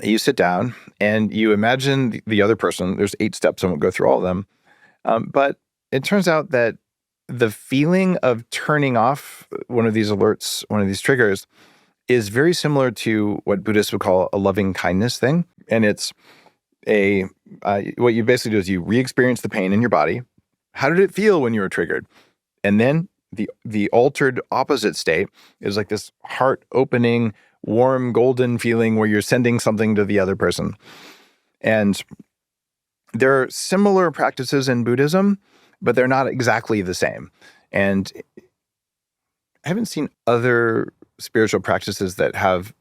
you sit down and you imagine the other person. There's 8 steps. I won't go through all of them. But it turns out that the feeling of turning off one of these alerts, one of these triggers, is very similar to what Buddhists would call a loving kindness thing. And it's what you basically do is you re-experience the pain in your body. How did it feel when you were triggered? And then the altered opposite state is like this heart-opening, warm, golden feeling where you're sending something to the other person. And there are similar practices in Buddhism, but they're not exactly the same. And I haven't seen other spiritual practices that have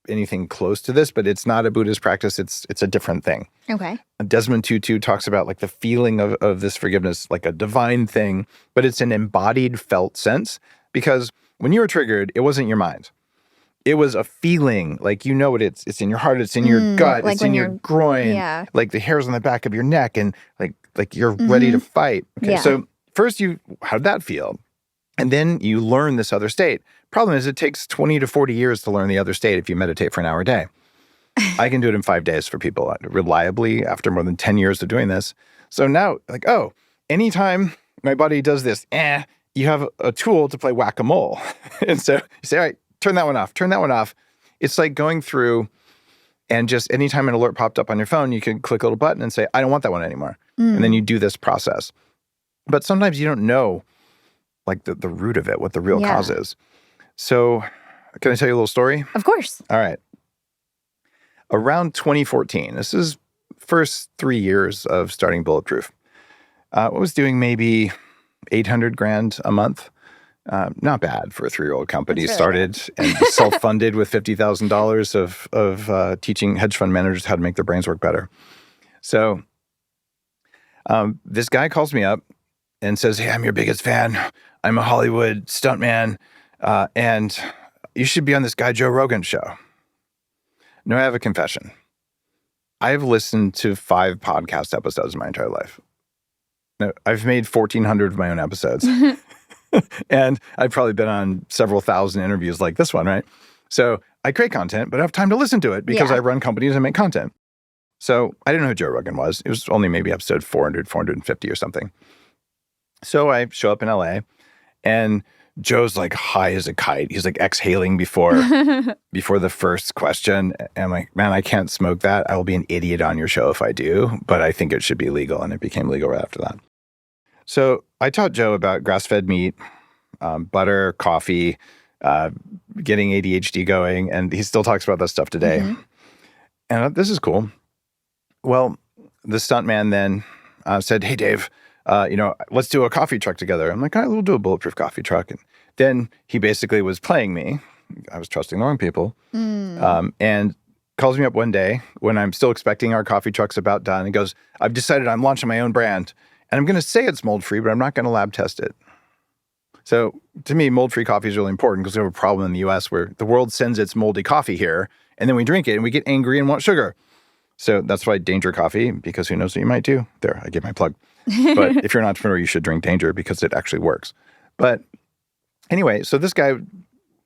anything close to this, but it's not a Buddhist practice. It's a different thing. Okay. Desmond Tutu talks about like the feeling of this forgiveness, like a divine thing, but it's an embodied felt sense, because when you were triggered, it wasn't your mind. It was a feeling, like it's in your heart, it's in your gut, like it's in your groin, like the hairs on the back of your neck, and like you're ready to fight. Okay, Yeah. So first how'd that feel? And then you learn this other state. Problem is, it takes 20 to 40 years to learn the other state if you meditate for an hour a day. I can do it in 5 days for people reliably after more than 10 years of doing this. So now, anytime my body does this, you have a tool to play whack-a-mole. And so you say, all right, turn that one off. It's like going through and just anytime an alert popped up on your phone, you could click a little button and say, I don't want that one anymore. And then you do this process. But sometimes you don't know like the root of it, what the real cause is. So can I tell you a little story? Of course. All right. Around 2014, this is first 3 years of starting Bulletproof. I was doing maybe $800,000 a month. Not bad for a 3-year-old company. Really Started and self-funded with $50,000 of teaching hedge fund managers how to make their brains work better. So this guy calls me up and says, hey, I'm your biggest fan. I'm a Hollywood stuntman, and you should be on this guy Joe Rogan show. Now, I have a confession. I've listened to 5 podcast episodes in my entire life. Now, I've made 1,400 of my own episodes. And I've probably been on several thousand interviews like this one, right? So I create content, but I have time to listen to it because I run companies and make content. So I didn't know who Joe Rogan was. It was only maybe episode 400, 450 or something. So I show up in LA and Joe's like high as a kite. He's like exhaling before the first question. And I'm like, man, I can't smoke that. I will be an idiot on your show if I do, but I think it should be legal. And it became legal right after that. So I taught Joe about grass-fed meat, butter, coffee, getting ADHD going. And he still talks about that stuff today. Mm-hmm. And this is cool. Well, the stuntman then said, hey, Dave, let's do a coffee truck together. I'm like, all right, we'll do a Bulletproof coffee truck. And then he basically was playing me. I was trusting the wrong people. And calls me up one day when I'm still expecting our coffee truck's about done and goes, I've decided I'm launching my own brand and I'm going to say it's mold-free, but I'm not going to lab test it. So to me, mold-free coffee is really important because we have a problem in the US where the world sends its moldy coffee here and then we drink it and we get angry and want sugar. So that's why Danger Coffee, because who knows what you might do. There, I gave my plug. But if you're an entrepreneur, you should drink Danger because it actually works. But anyway, so this guy,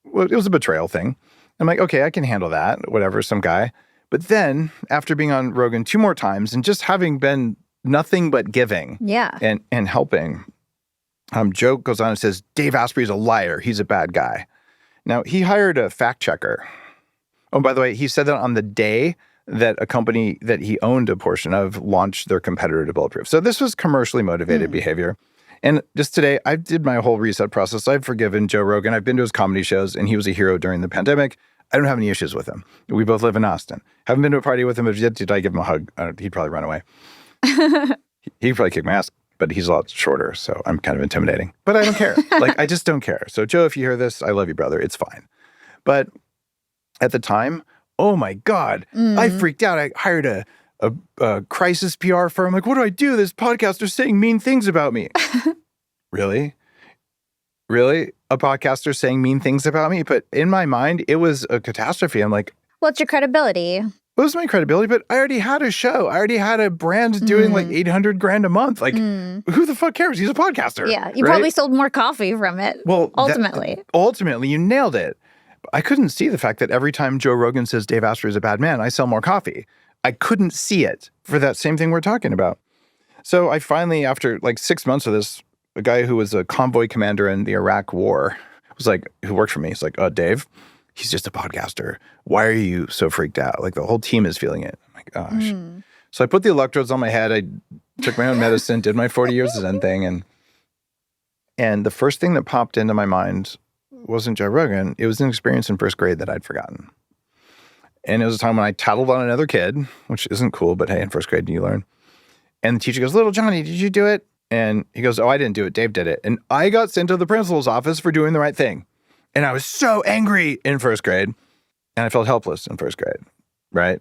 well, it was a betrayal thing. I'm like, okay, I can handle that, whatever, some guy. But then after being on Rogan 2 more times and just having been nothing but giving and helping, Joe goes on and says, Dave Asprey is a liar. He's a bad guy. Now, he hired a fact checker. Oh, by the way, he said that on the day that a company that he owned a portion of launched their competitor to Bulletproof. So this was commercially motivated behavior. And just today, I did my whole reset process. I've forgiven Joe Rogan. I've been to his comedy shows, and he was a hero during the pandemic. I don't have any issues with him. We both live in Austin. Haven't been to a party with him, but did I give him a hug? He'd probably run away. He'd probably kick my ass, but he's a lot shorter, so I'm kind of intimidating. But I don't care. I just don't care. So Joe, if you hear this, I love you, brother. It's fine. But at the time, oh my God, I freaked out. I hired a crisis PR firm. Like, what do I do? This podcaster's saying mean things about me. Really? Really? A podcaster saying mean things about me? But in my mind, it was a catastrophe. I'm like, well, it's your credibility. It was my credibility, but I already had a show. I already had a brand doing like $800,000 a month. Like, who the fuck cares? He's a podcaster. Yeah, you right? probably sold more coffee from it. Well, ultimately. Ultimately, you nailed it. I couldn't see the fact that every time Joe Rogan says Dave Asprey is a bad man, I sell more coffee. I couldn't see it for that same thing we're talking about. So I finally, after like 6 months of this, a guy who was a convoy commander in the Iraq War was like, who worked for me, he's like, Dave, he's just a podcaster. Why are you so freaked out? Like the whole team is feeling it. I'm like, gosh. So I put the electrodes on my head. I took my own medicine, did my 40 years of Zen thing. And the first thing that popped into my mind wasn't Joe Rogan. It was an experience in first grade that I'd forgotten. And it was a time when I tattled on another kid, which isn't cool, but hey, in first grade you learn. And the teacher goes, little Johnny, did you do it? And he goes, oh, I didn't do it. Dave did it. And I got sent to the principal's office for doing the right thing. And I was so angry in first grade. And I felt helpless in first grade, right?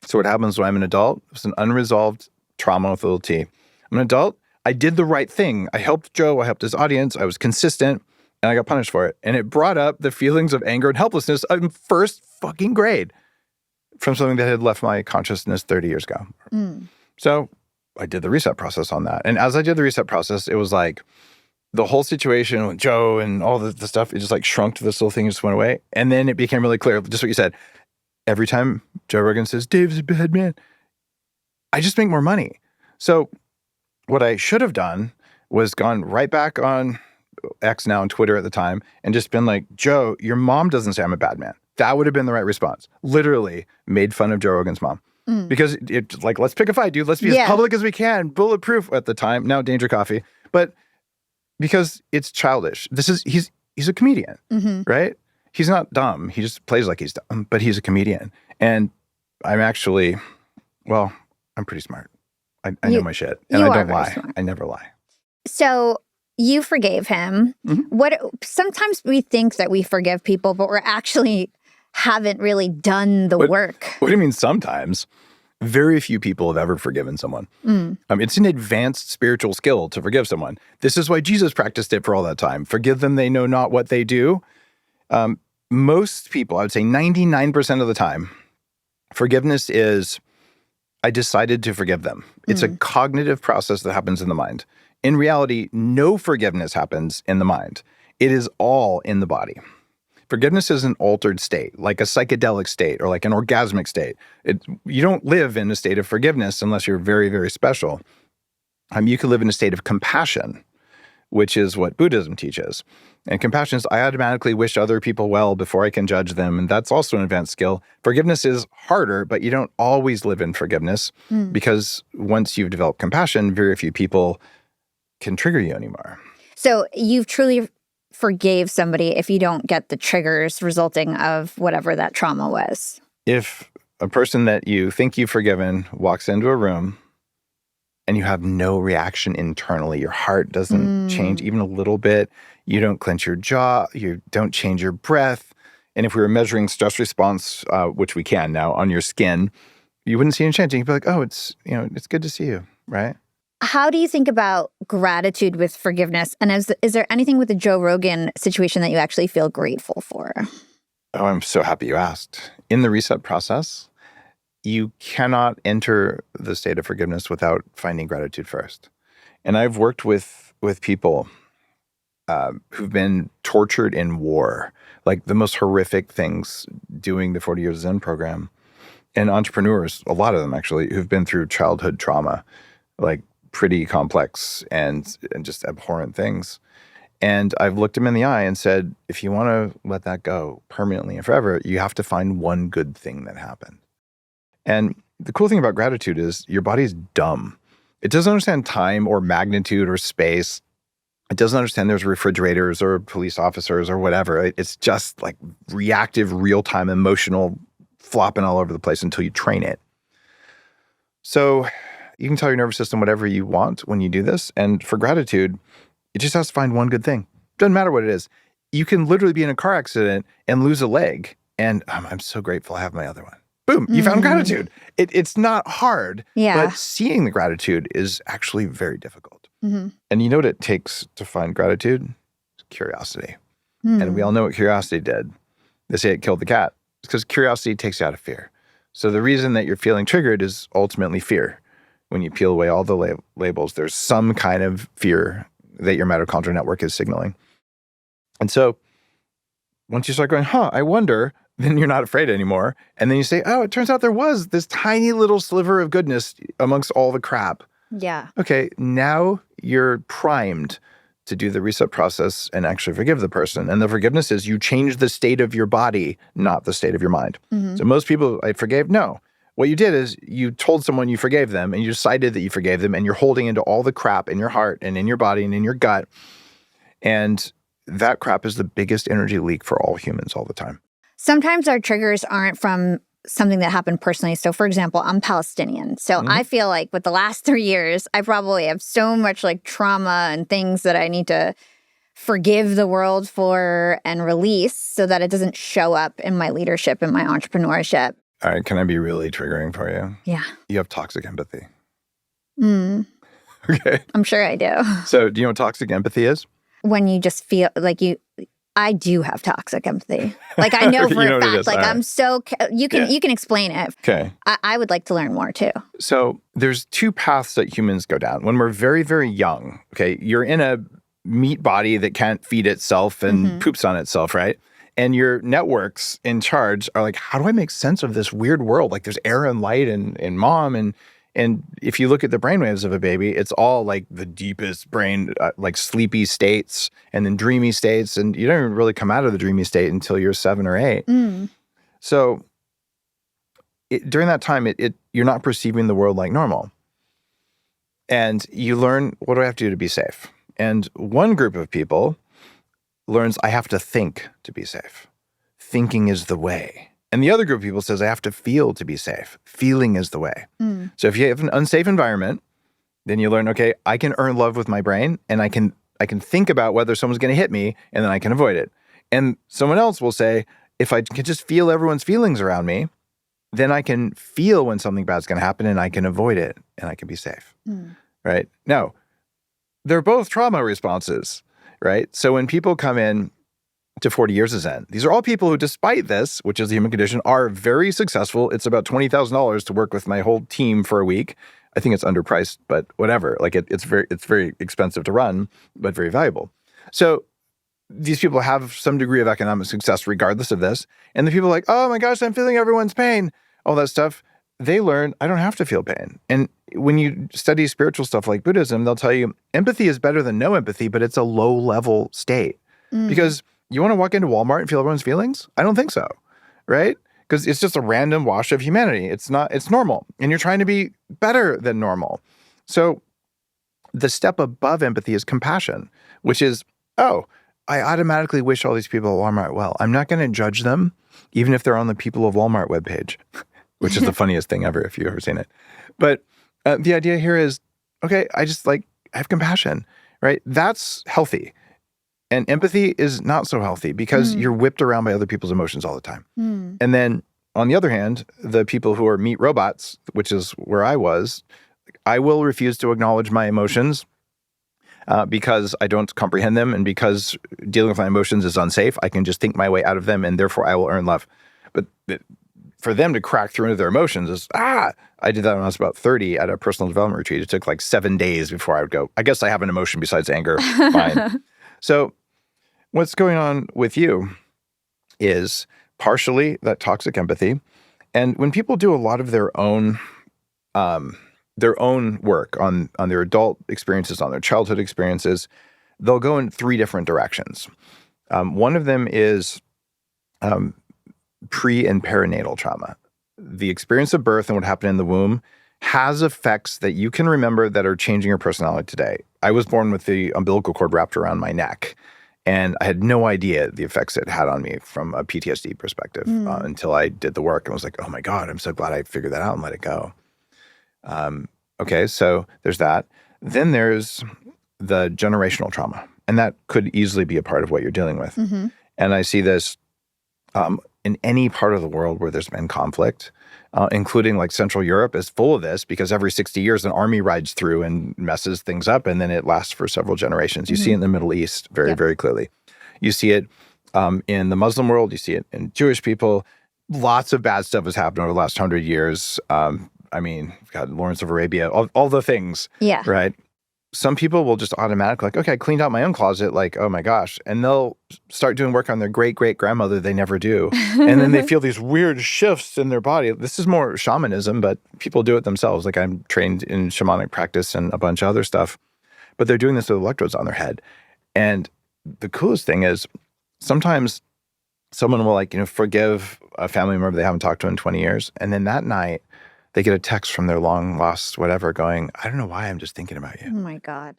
So what happens when I'm an adult? It's an unresolved trauma with a little T. I'm an adult. I did the right thing. I helped Joe. I helped his audience. I was consistent. And I got punished for it. And it brought up the feelings of anger and helplessness in first fucking grade from something that had left my consciousness 30 years ago. So I did the reset process on that. And as I did the reset process, it was like the whole situation with Joe and all the stuff, it just like shrunk to this little thing and just went away. And then it became really clear, just what you said. Every time Joe Rogan says, Dave's a bad man, I just make more money. So what I should have done was gone right back on X now on Twitter at the time and just been like, Joe, your mom doesn't say I'm a bad man. That would have been the right response. Literally made fun of Joe Rogan's mom. Because it's like, let's pick a fight, dude. Let's be as public as we can. Bulletproof at the time. Now Danger Coffee. But because it's childish. He's a comedian, right? He's not dumb. He just plays like he's dumb, but he's a comedian. And I'm actually, well, I'm pretty smart. I know my shit. And I don't lie. I never lie. So you forgave him. Sometimes we think that we forgive people, but we're actually haven't really done the work. What do you mean sometimes? Very few people have ever forgiven someone. It's an advanced spiritual skill to forgive someone. This is why Jesus practiced it for all that time. Forgive them, they know not what they do. Most people, I would say 99% of the time, forgiveness is, I decided to forgive them. It's a cognitive process that happens in the mind. In reality, no forgiveness happens in the mind. It is all in the body. Forgiveness is an altered state, like a psychedelic state or like an orgasmic state. You don't live in a state of forgiveness unless you're very, very special. You can live in a state of compassion, which is what Buddhism teaches. And compassion is I automatically wish other people well before I can judge them. And that's also an advanced skill. Forgiveness is harder, but you don't always live in forgiveness because once you've developed compassion, very few people can trigger you anymore. So you've truly forgave somebody if you don't get the triggers resulting of whatever that trauma was. If a person that you think you've forgiven walks into a room and you have no reaction internally, your heart doesn't change even a little bit, you don't clench your jaw, you don't change your breath, And if we were measuring stress response, which we can now on your skin, you wouldn't see any change. You'd be like, oh, it's good to see you, right? How do you think about gratitude with forgiveness? And is there anything with the Joe Rogan situation that you actually feel grateful for? Oh, I'm so happy you asked. In the reset process, you cannot enter the state of forgiveness without finding gratitude first. And I've worked with people who've been tortured in war, like the most horrific things, doing the 40 Years Zen program. And entrepreneurs, a lot of them actually, who've been through childhood trauma, like pretty complex and just abhorrent things. And I've looked them in the eye and said, if you want to let that go permanently and forever, you have to find one good thing that happened. And the cool thing about gratitude is your body's dumb. It doesn't understand time or magnitude or space. It doesn't understand there's refrigerators or police officers or whatever. It's just like reactive, real-time, emotional, flopping all over the place until you train it. So you can tell your nervous system whatever you want when you do this. And for gratitude, it just has to find one good thing. Doesn't matter what it is. You can literally be in a car accident and lose a leg. And I'm so grateful I have my other one. Boom, you found gratitude. It's not hard, but seeing the gratitude is actually very difficult. Mm-hmm. And you know what it takes to find gratitude? Curiosity. And we all know what curiosity did. They say it killed the cat. It's because curiosity takes you out of fear. So the reason that you're feeling triggered is ultimately fear. When you peel away all the labels, there's some kind of fear that your mitochondria network is signaling. And so once you start going, I wonder, then you're not afraid anymore. And then you say, oh, it turns out there was this tiny little sliver of goodness amongst all the crap. Yeah. Okay, now you're primed to do the reset process and actually forgive the person. And the forgiveness is you change the state of your body, not the state of your mind. Mm-hmm. So most people, I forgave, no. What you did is you told someone you forgave them and you decided that you forgave them and you're holding into all the crap in your heart and in your body and in your gut. And that crap is the biggest energy leak for all humans all the time. Sometimes our triggers aren't from something that happened personally. So for example, I'm Palestinian. So I feel like with the last 3 years, I probably have so much like trauma and things that I need to forgive the world for and release so that it doesn't show up in my leadership and my entrepreneurship. All right, can I be really triggering for you? Yeah. You have toxic empathy. Okay. I'm sure I do. So do you know what toxic empathy is? When you just feel like I do have toxic empathy. Like I know for a fact, like I'm so, you can explain it. Okay. I would like to learn more too. So there's two paths that humans go down. When we're very, very young, okay, you're in a meat body that can't feed itself and poops on itself, right? And your networks in charge are like, how do I make sense of this weird world? Like there's air and light and mom. And if you look at the brainwaves of a baby, it's all like the deepest brain, like sleepy states and then dreamy states. And you don't even really come out of the dreamy state until you're 7 or 8. So during that time, you're not perceiving the world like normal. And you learn, what do I have to do to be safe? And one group of people learns, I have to think to be safe. Thinking is the way. And the other group of people says, I have to feel to be safe. Feeling is the way. So if you have an unsafe environment, then you learn, okay, I can earn love with my brain and I can think about whether someone's going to hit me and then I can avoid it. And someone else will say, if I can just feel everyone's feelings around me, then I can feel when something bad's going to happen and I can avoid it and I can be safe, right? Now, they're both trauma responses, right? So when people come in to 40 Years of Zen, these are all people who, despite this, which is the human condition, are very successful. It's about $20,000 to work with my whole team for a week. I think it's underpriced, but whatever. Like it's very expensive to run, but very valuable. So these people have some degree of economic success regardless of this. And the people are like, oh my gosh, I'm feeling everyone's pain, all that stuff. They learn, I don't have to feel pain. And when you study spiritual stuff like Buddhism, they'll tell you empathy is better than no empathy, but it's a low-level state. Because you want to walk into Walmart and feel everyone's feelings? I don't think so, right? Because it's just a random wash of humanity. It's normal. And you're trying to be better than normal. So the step above empathy is compassion, which is, oh, I automatically wish all these people at Walmart well. I'm not going to judge them, even if they're on the People of Walmart webpage, which is the funniest thing ever if you've ever seen it. But the idea here is, okay, I have compassion, right? That's healthy. And empathy is not so healthy because you're whipped around by other people's emotions all the time. And then on the other hand, the people who are meat robots, which is where I was, I will refuse to acknowledge my emotions because I don't comprehend them, and because dealing with my emotions is unsafe. I can just think my way out of them, and therefore I will earn love. But for them to crack through into their emotions is, I did that when I was about 30 at a personal development retreat. It took like 7 days before I would go, I guess I have an emotion besides anger. Fine. So what's going on with you is partially that toxic empathy. And when people do a lot of their own work on their adult experiences, on their childhood experiences, they'll go in 3 different directions. One of them is pre- and perinatal trauma. The experience of birth and what happened in the womb has effects that you can remember that are changing your personality today. I was born with the umbilical cord wrapped around my neck, and I had no idea the effects it had on me from a PTSD perspective until I did the work and was like, oh my God, I'm so glad I figured that out and let it go. Okay, so there's that. Then there's the generational trauma, and that could easily be a part of what you're dealing with. And I see this in any part of the world where there's been conflict, including like Central Europe is full of this because every 60 years an army rides through and messes things up, and then it lasts for several generations. You see it in the Middle East very, very clearly. You see it in the Muslim world. You see it in Jewish people. Lots of bad stuff has happened over the last 100 years. I mean, we've got Lawrence of Arabia, all the things, right? Some people will just automatically like, okay, I cleaned out my own closet, like, oh my gosh. And they'll start doing work on their great-great-grandmother they never do. And then they feel these weird shifts in their body. This is more shamanism, but people do it themselves. Like I'm trained in shamanic practice and a bunch of other stuff. But they're doing this with electrodes on their head. And the coolest thing is sometimes someone will like, forgive a family member they haven't talked to in 20 years. And then that night, they get a text from their long lost whatever going, I don't know why, I'm just thinking about you. Oh my God.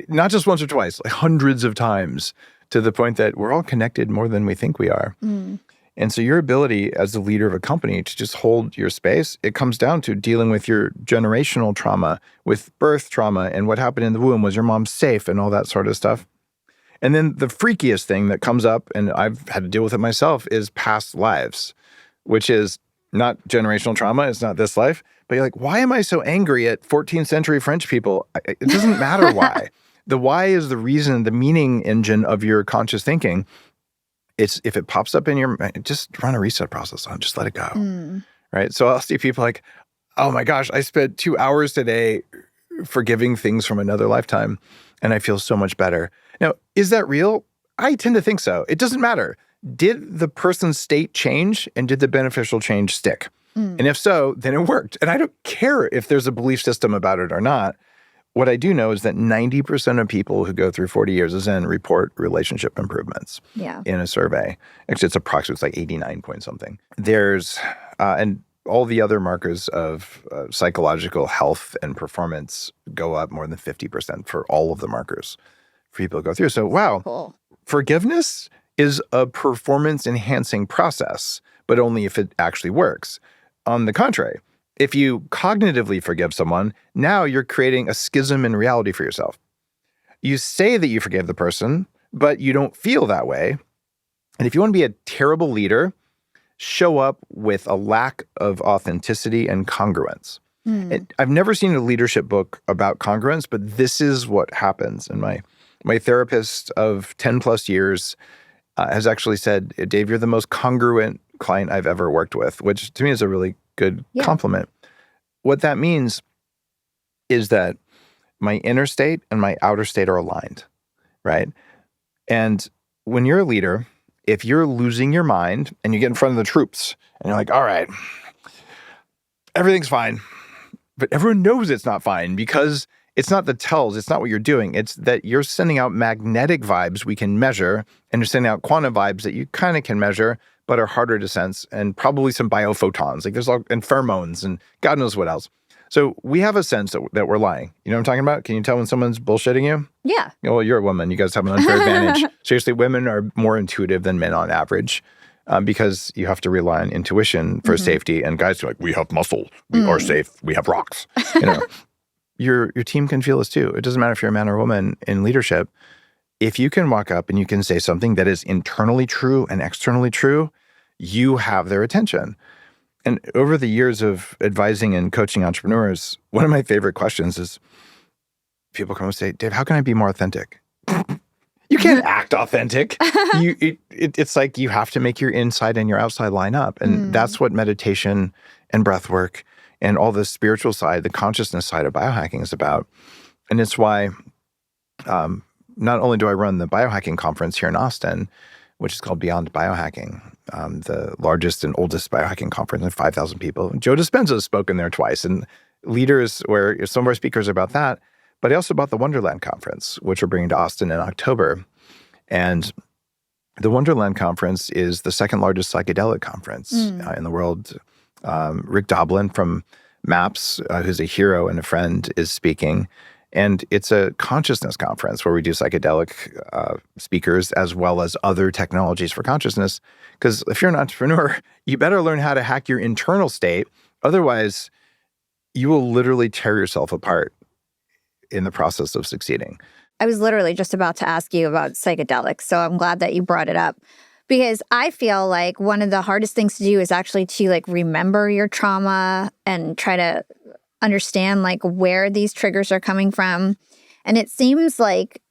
Not just once or twice, like hundreds of times, to the point that we're all connected more than we think we are. And so your ability as the leader of a company to just hold your space, it comes down to dealing with your generational trauma, with birth trauma, and what happened in the womb. Was your mom safe and all that sort of stuff? And then the freakiest thing that comes up, and I've had to deal with it myself, is past lives, which is not generational trauma. It's not this life. But you're like, why am I so angry at 14th century French people? It doesn't matter why. The why is the reason, the meaning engine of your conscious thinking. It's if it pops up in your mind, just run a reset process on, just let it go. Right? So I'll see people like, oh my gosh, I spent 2 hours today forgiving things from another lifetime, and I feel so much better. Now, is that real? I tend to think so. It doesn't matter. Did the person's state change, and did the beneficial change stick? And if so, then it worked. And I don't care if there's a belief system about it or not. What I do know is that 90% of people who go through 40 years of Zen report relationship improvements in a survey. Actually, it's approximately, it's like 89 point something. There's, and all the other markers of psychological health and performance go up more than 50% for all of the markers for people to go through. So, wow, cool. Forgiveness is a performance-enhancing process, but only if it actually works. On the contrary, if you cognitively forgive someone, now you're creating a schism in reality for yourself. You say that you forgive the person, but you don't feel that way. And if you want to be a terrible leader, show up with a lack of authenticity and congruence. I've never seen a leadership book about congruence, but this is what happens. And my therapist of 10 plus years has actually said, Dave, you're the most congruent client I've ever worked with, which to me is a really good compliment. What that means is that my inner state and my outer state are aligned, right? And when you're a leader, if you're losing your mind and you get in front of the troops and you're like, all right, everything's fine, but everyone knows it's not fine because it's not the tells, it's not what you're doing. It's that you're sending out magnetic vibes we can measure, and you're sending out quantum vibes that you kind of can measure, but are harder to sense, and probably some biophotons. Like there's all, and pheromones, and God knows what else. So we have a sense that we're lying. You know what I'm talking about? Can you tell when someone's bullshitting you? Yeah. Well, you're a woman. You guys have an unfair advantage. Seriously, women are more intuitive than men on average. Because you have to rely on intuition for safety, and guys are like, we have muscle, we are safe, we have rocks. You know, your team can feel this too. It doesn't matter if you're a man or a woman in leadership. if you can walk up and you can say something that is internally true and externally true, you have their attention. And over the years of advising and coaching entrepreneurs, one of my favorite questions is people come and say, Dave, how can I be more authentic? You can't act authentic. It's like you have to make your inside and your outside line up. And that's what meditation and breath work and all the spiritual side, the consciousness side of biohacking is about. And it's why not only do I run the biohacking conference here in Austin, which is called Beyond Biohacking, the largest and oldest biohacking conference with 5,000 people. Joe Dispenza has spoken there twice, and leaders where some of our speakers are about that, but also about the Wonderland Conference, which we're bringing to Austin in October. And the Wonderland Conference is the second largest psychedelic conference in the world. Rick Doblin from MAPS, who's a hero and a friend, is speaking. And it's a consciousness conference where we do psychedelic speakers as well as other technologies for consciousness. Because if you're an entrepreneur, you better learn how to hack your internal state. Otherwise, you will literally tear yourself apart in the process of succeeding. I was literally just about to ask you about psychedelics, so I'm glad that you brought it up. Because I feel like one of the hardest things to do is actually to like remember your trauma and try to understand like where these triggers are coming from. And it seems like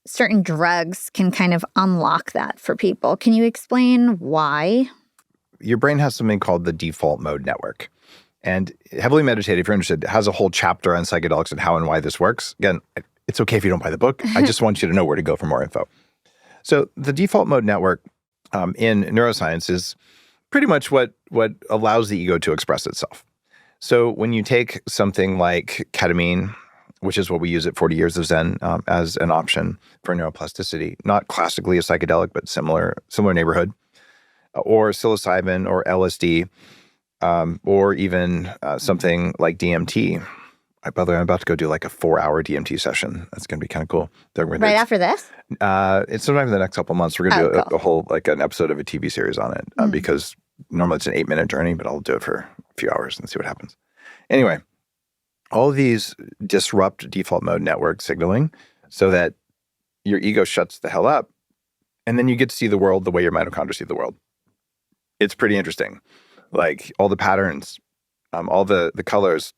certain drugs can kind of unlock that for people. Can you explain why? Your brain has something called the default mode network. And Heavily Meditated, if you're interested, has a whole chapter on psychedelics and how and why this works. Again, it's okay if you don't buy the book. I just want you to know where to go for more info. So the default mode network in neuroscience is pretty much what allows the ego to express itself. So when you take something like ketamine, which is what we use at 40 Years of Zen as an option for neuroplasticity, not classically a psychedelic, but similar neighborhood, or psilocybin or LSD, or even something like DMT. By the way, I'm about to go do like a 4-hour DMT session. That's going to be kind of cool. Right after this? It's sometime in the next couple of months. We're going to do a whole, like an episode of a TV series on it because normally it's an 8-minute journey, but I'll do it for a few hours and see what happens. Anyway, all of these disrupt default mode network signaling so that your ego shuts the hell up, and then you get to see the world the way your mitochondria see the world. It's pretty interesting. Like all the patterns, all the colors,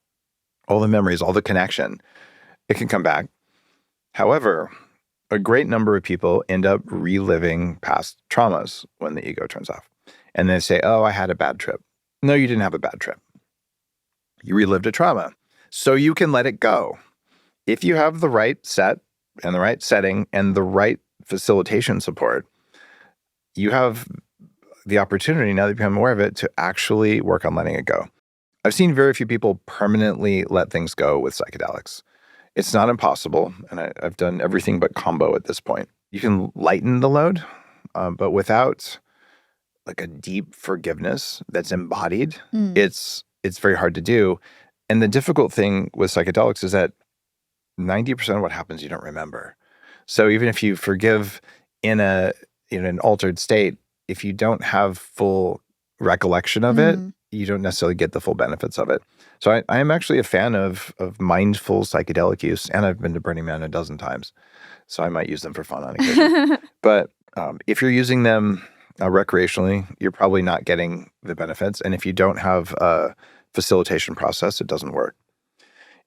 all the memories, all the connection, it can come back. However, a great number of people end up reliving past traumas when the ego turns off. And they say, oh, I had a bad trip. No, you didn't have a bad trip. You relived a trauma. So you can let it go. If you have the right set and the right setting and the right facilitation support, you have the opportunity, now that you become aware of it, to actually work on letting it go. I've seen very few people permanently let things go with psychedelics. It's not impossible, and I've done everything but combo at this point. You can lighten the load, but without like a deep forgiveness that's embodied, it's very hard to do. And the difficult thing with psychedelics is that 90% of what happens you don't remember. So even if you forgive in an altered state, if you don't have full recollection of it, you don't necessarily get the full benefits of it. So I am actually a fan of mindful psychedelic use, and I've been to Burning Man a dozen times. So I might use them for fun on occasion. But if you're using them recreationally, you're probably not getting the benefits. And if you don't have a facilitation process, it doesn't work.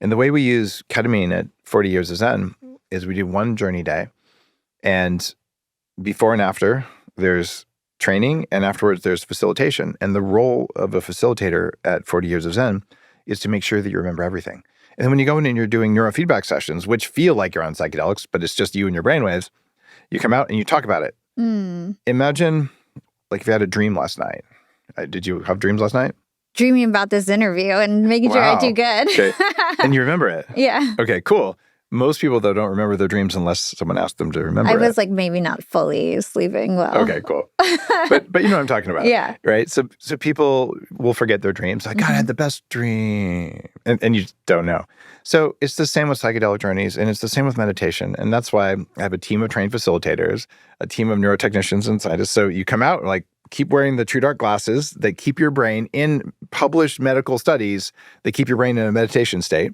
And the way we use ketamine at 40 Years of Zen is we do one journey day, and before and after, there's training, and afterwards there's facilitation. And the role of a facilitator at 40 Years of Zen is to make sure that you remember everything. And then when you go in and you're doing neurofeedback sessions, which feel like you're on psychedelics, but it's just you and your brainwaves, you come out and you talk about it. Imagine like if you had a dream last night. Did you have dreams last night? Dreaming about this interview and making sure I do good. Okay. And you remember it? Yeah. Okay, cool. Most people, though, don't remember their dreams unless someone asks them to remember I was like maybe not fully sleeping well. Okay, cool. But you know what I'm talking about. Yeah. Right? So people will forget their dreams. Like, God, I had the best dream. And you just don't know. So it's the same with psychedelic journeys, and it's the same with meditation. And that's why I have a team of trained facilitators, a team of neurotechnicians and scientists. So you come out, like, keep wearing the true dark glasses that keep your brain in published medical studies, that keep your brain in a meditation state.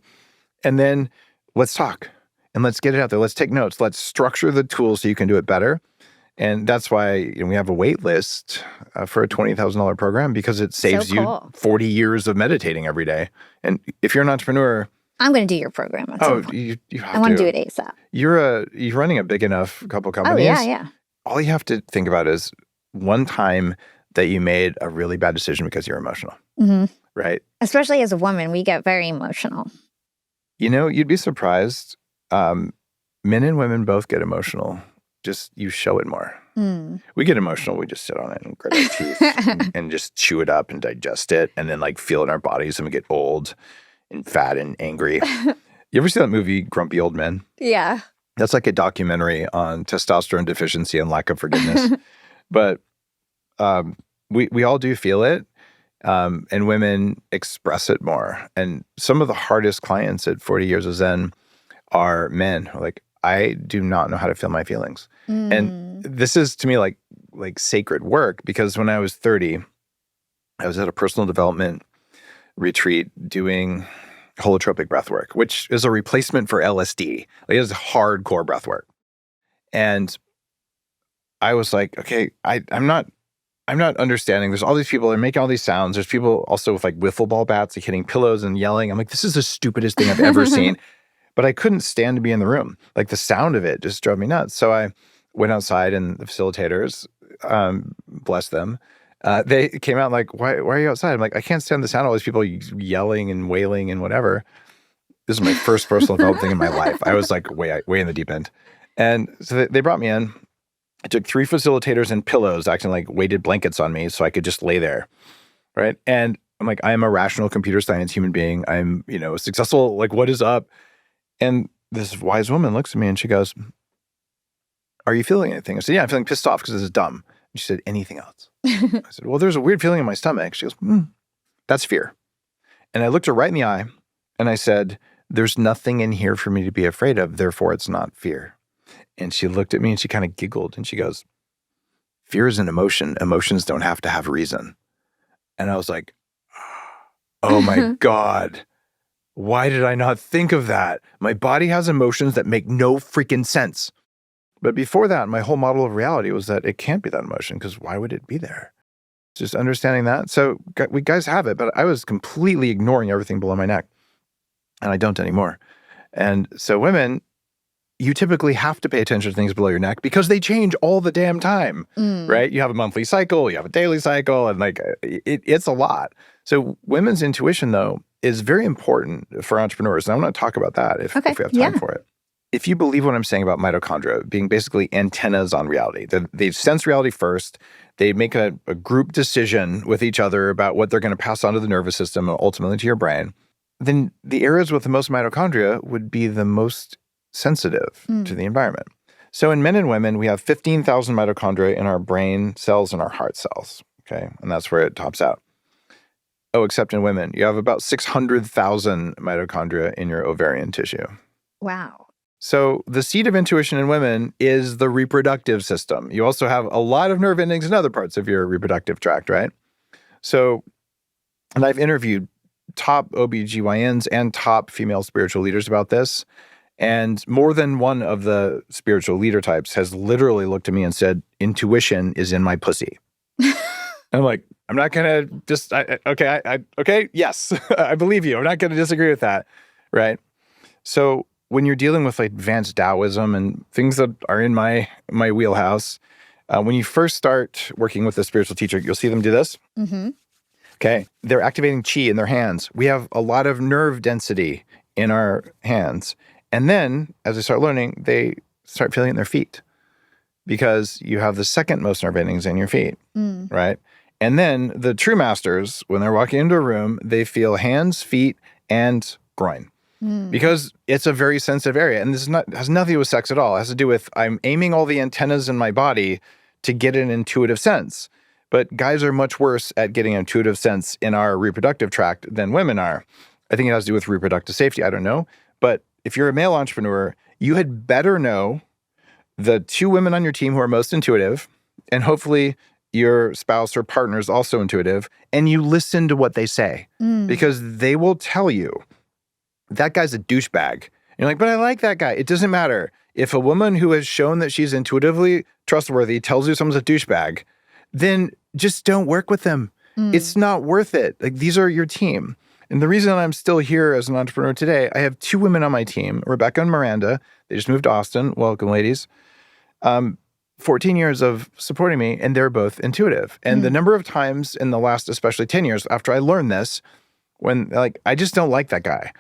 And then let's talk. and let's get it out there. Let's take notes. Let's structure the tools so you can do it better. And that's why we have a wait list for a $20,000 program, because it saves you 40 years of meditating every day. And if you're an entrepreneur, I'm going to do your program at some point. You have to. I want to do it ASAP. You're running a big enough couple companies. Oh, yeah. All you have to think about is one time that you made a really bad decision because you're emotional, right? Especially as a woman, we get very emotional. You'd be surprised. Men and women both get emotional. Just you show it more. We get emotional. We just sit on it and grit our teeth and just chew it up and digest it, and then feel it in our bodies, and we get old and fat and angry. You ever see that movie Grumpy Old Men? Yeah. That's like a documentary on testosterone deficiency and lack of forgiveness. But we all do feel it, and women express it more. And some of the hardest clients at 40 Years of Zen are men who are like, I do not know how to feel my feelings. And this is to me like sacred work, because when I was 30, I was at a personal development retreat doing holotropic breath work, which is a replacement for LSD. It is hardcore breath work. And I was like, okay, I'm not understanding. There's all these people that are making all these sounds. There's people also with wiffle ball bats, hitting pillows and yelling. I'm like, this is the stupidest thing I've ever seen. But I couldn't stand to be in the room. The sound of it just drove me nuts. So I went outside, and the facilitators, bless them, they came out why are you outside? I'm like, I can't stand the sound of all these people yelling and wailing and whatever. This is my first personal development thing in my life. I was way in the deep end. And so they brought me in. I took 3 facilitators and pillows, acting like weighted blankets on me so I could just lay there, right? And I'm like, I am a rational computer science human being. I'm, successful. What is up? And this wise woman looks at me and she goes, are you feeling anything? I said, yeah, I'm feeling pissed off because this is dumb. And she said, anything else? I said, well, there's a weird feeling in my stomach. She goes, that's fear. And I looked her right in the eye and I said, there's nothing in here for me to be afraid of. Therefore, it's not fear. And she looked at me and she kind of giggled and she goes, fear is an emotion. Emotions don't have to have reason. And I was like, oh my God. Why did I not think of that? My body has emotions that make no freaking sense. But before that, my whole model of reality was that it can't be that emotion, because why would it be there? Just understanding that. So we guys have it, but I was completely ignoring everything below my neck. And I don't anymore. And so women, you typically have to pay attention to things below your neck because they change all the damn time, right? You have a monthly cycle, you have a daily cycle, and it's a lot. So women's intuition, though, is very important for entrepreneurs. And I want to talk about that if we have time for it. If you believe what I'm saying about mitochondria being basically antennas on reality, they sense reality first, they make a group decision with each other about what they're going to pass on to the nervous system and ultimately to your brain, then the areas with the most mitochondria would be the most sensitive to the environment. So in men and women, we have 15,000 mitochondria in our brain cells and our heart cells, okay? And that's where it tops out. Oh, except in women, you have about 600,000 mitochondria in your ovarian tissue. Wow. So the seat of intuition in women is the reproductive system. You also have a lot of nerve endings in other parts of your reproductive tract, right? So, and I've interviewed top OBGYNs and top female spiritual leaders about this. And more than one of the spiritual leader types has literally looked at me and said, intuition is in my pussy. I'm like, I'm not going to just, okay, yes, I believe you. I'm not going to disagree with that, right? So when you're dealing with advanced Taoism and things that are in my wheelhouse, when you first start working with a spiritual teacher, you'll see them do this. Mm-hmm. Okay, they're activating chi in their hands. We have a lot of nerve density in our hands. And then, as they start learning, they start feeling it in their feet because you have the second most nerve endings in your feet, right? And then the true masters, when they're walking into a room, they feel hands, feet, and groin because it's a very sensitive area. And this has nothing to do with sex at all. It has to do with I'm aiming all the antennas in my body to get an intuitive sense. But guys are much worse at getting an intuitive sense in our reproductive tract than women are. I think it has to do with reproductive safety. I don't know. But if you're a male entrepreneur, you had better know the 2 women on your team who are most intuitive, and hopefully your spouse or partner is also intuitive, and you listen to what they say because they will tell you that guy's a douchebag You're like, but I like that guy. It doesn't matter. If a woman who has shown that she's intuitively trustworthy tells you someone's a douchebag, then just don't work with them. It's not worth it. Like, these are your team. And the reason I'm still here as an entrepreneur today, I have 2 women on my team, Rebecca and Miranda. They just moved to Austin. Welcome, ladies. 14 years of supporting me, and they're both intuitive. And the number of times in the last, especially 10 years after I learned this, when like, I just don't like that guy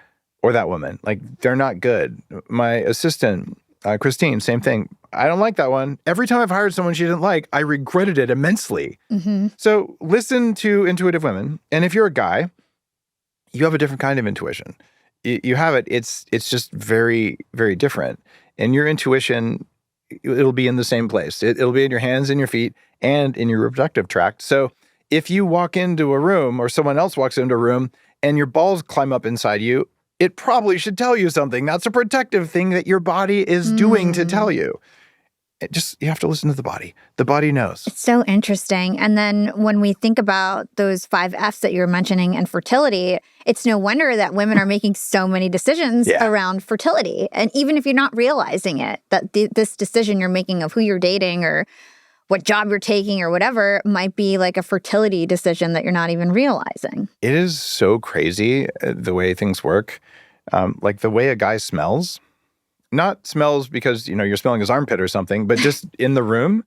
or that woman. Like, they're not good. My assistant, Christine, same thing. I don't like that one. Every time I've hired someone she didn't like, I regretted it immensely. So listen to intuitive women. And if you're a guy, you have a different kind of intuition. You have it. It's just very, very different. And your intuition, it'll be in the same place. It'll be in your hands and your feet and in your reproductive tract. So if you walk into a room or someone else walks into a room and your balls climb up inside you, it probably should tell you something. That's a protective thing that your body is doing to tell you. You have to listen to the body. The body knows. It's so interesting. And then when we think about those 5 F's that you were mentioning and fertility, it's no wonder that women are making so many decisions around fertility. And even if you're not realizing it, that this decision you're making of who you're dating or what job you're taking or whatever might be like a fertility decision that you're not even realizing. It is so crazy the way things work. Like the way a guy smells, not smells because, you're smelling his armpit or something, but just in the room,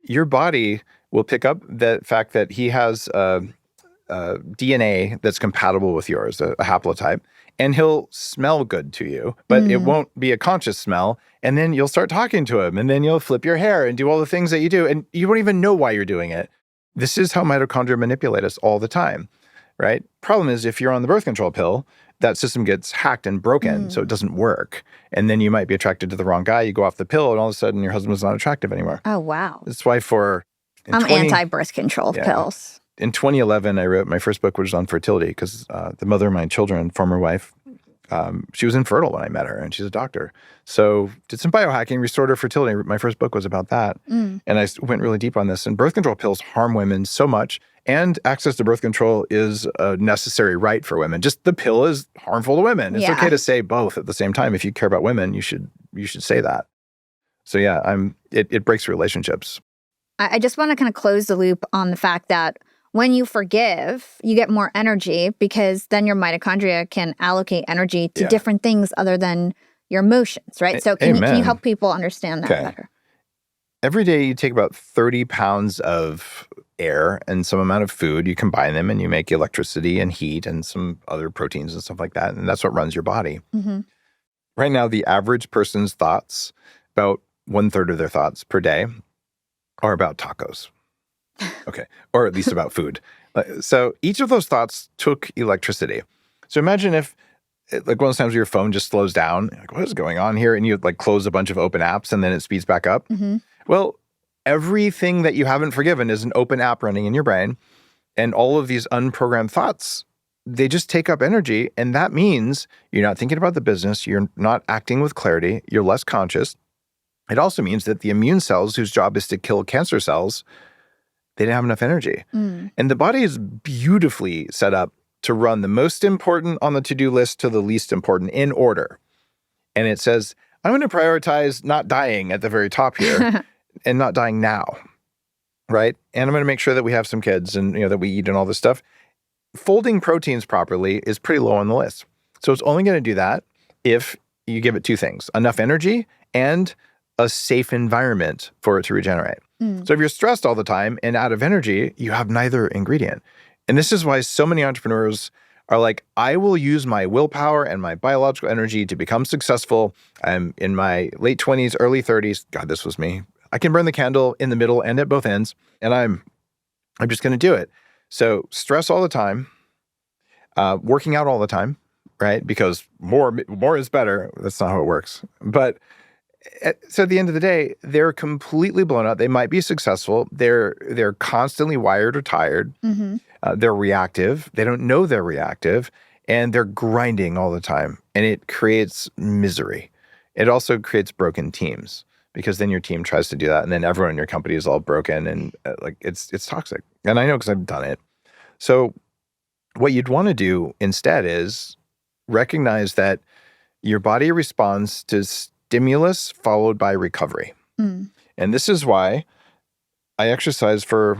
your body will pick up the fact that he has DNA that's compatible with yours, a haplotype, and he'll smell good to you, but it won't be a conscious smell. And then you'll start talking to him, and then you'll flip your hair and do all the things that you do, and you won't even know why you're doing it. This is how mitochondria manipulate us all the time, right? Problem is, if you're on the birth control pill, that system gets hacked and broken, so it doesn't work. And then you might be attracted to the wrong guy. You go off the pill, and all of a sudden, your husband's not attractive anymore. Oh, wow. That's why I'm anti-birth control pills. In 2011, I wrote my first book, which was on fertility, because the mother of my children, former wife, she was infertile when I met her, and she's a doctor. So did some biohacking, restored her fertility. My first book was about that. And I went really deep on this. And birth control pills harm women so much. And access to birth control is a necessary right for women. Just the pill is harmful to women. It's okay to say both at the same time. If you care about women, you should say that. So it breaks relationships. I just want to kind of close the loop on the fact that when you forgive, you get more energy because then your mitochondria can allocate energy to different things other than your emotions, right? So can you help people understand that better? Every day you take about 30 pounds of air and some amount of food. You combine them and you make electricity and heat and some other proteins and stuff like that. And that's what runs your body. Right now, the average person's thoughts, about 1/3 of their thoughts per day, are about tacos. Okay. Or at least about food. So each of those thoughts took electricity. So imagine if, like, one of those times where your phone just slows down, like, what is going on here? And you like close a bunch of open apps and then it speeds back up. Well, everything that you haven't forgiven is an open app running in your brain. And all of these unprogrammed thoughts, they just take up energy. And that means you're not thinking about the business. You're not acting with clarity. You're less conscious. It also means that the immune cells, whose job is to kill cancer cells, they didn't have enough energy. And the body is beautifully set up to run the most important on the to-do list to the least important in order. And it says, I'm going to prioritize not dying at the very top here and not dying now, right? And I'm going to make sure that we have some kids and that we eat and all this stuff. Folding proteins properly is pretty low on the list. So it's only going to do that if you give it 2 things, enough energy and a safe environment for it to regenerate. So if you're stressed all the time and out of energy, you have neither ingredient. And this is why so many entrepreneurs are like, I will use my willpower and my biological energy to become successful. I'm in my late 20s, early 30s. God, this was me. I can burn the candle in the middle and at both ends, and I'm just going to do it. So stress all the time, working out all the time, right? Because more is better. That's not how it works. But so at the end of the day, they're completely blown out. They might be successful. They're constantly wired or tired. They're reactive. They don't know they're reactive, and they're grinding all the time. And it creates misery. It also creates broken teams because then your team tries to do that, and then everyone in your company is all broken, and it's toxic. And I know because I've done it. So what you'd want to do instead is recognize that Your body responds to stimulus followed by recovery. Mm. And this is why I exercise for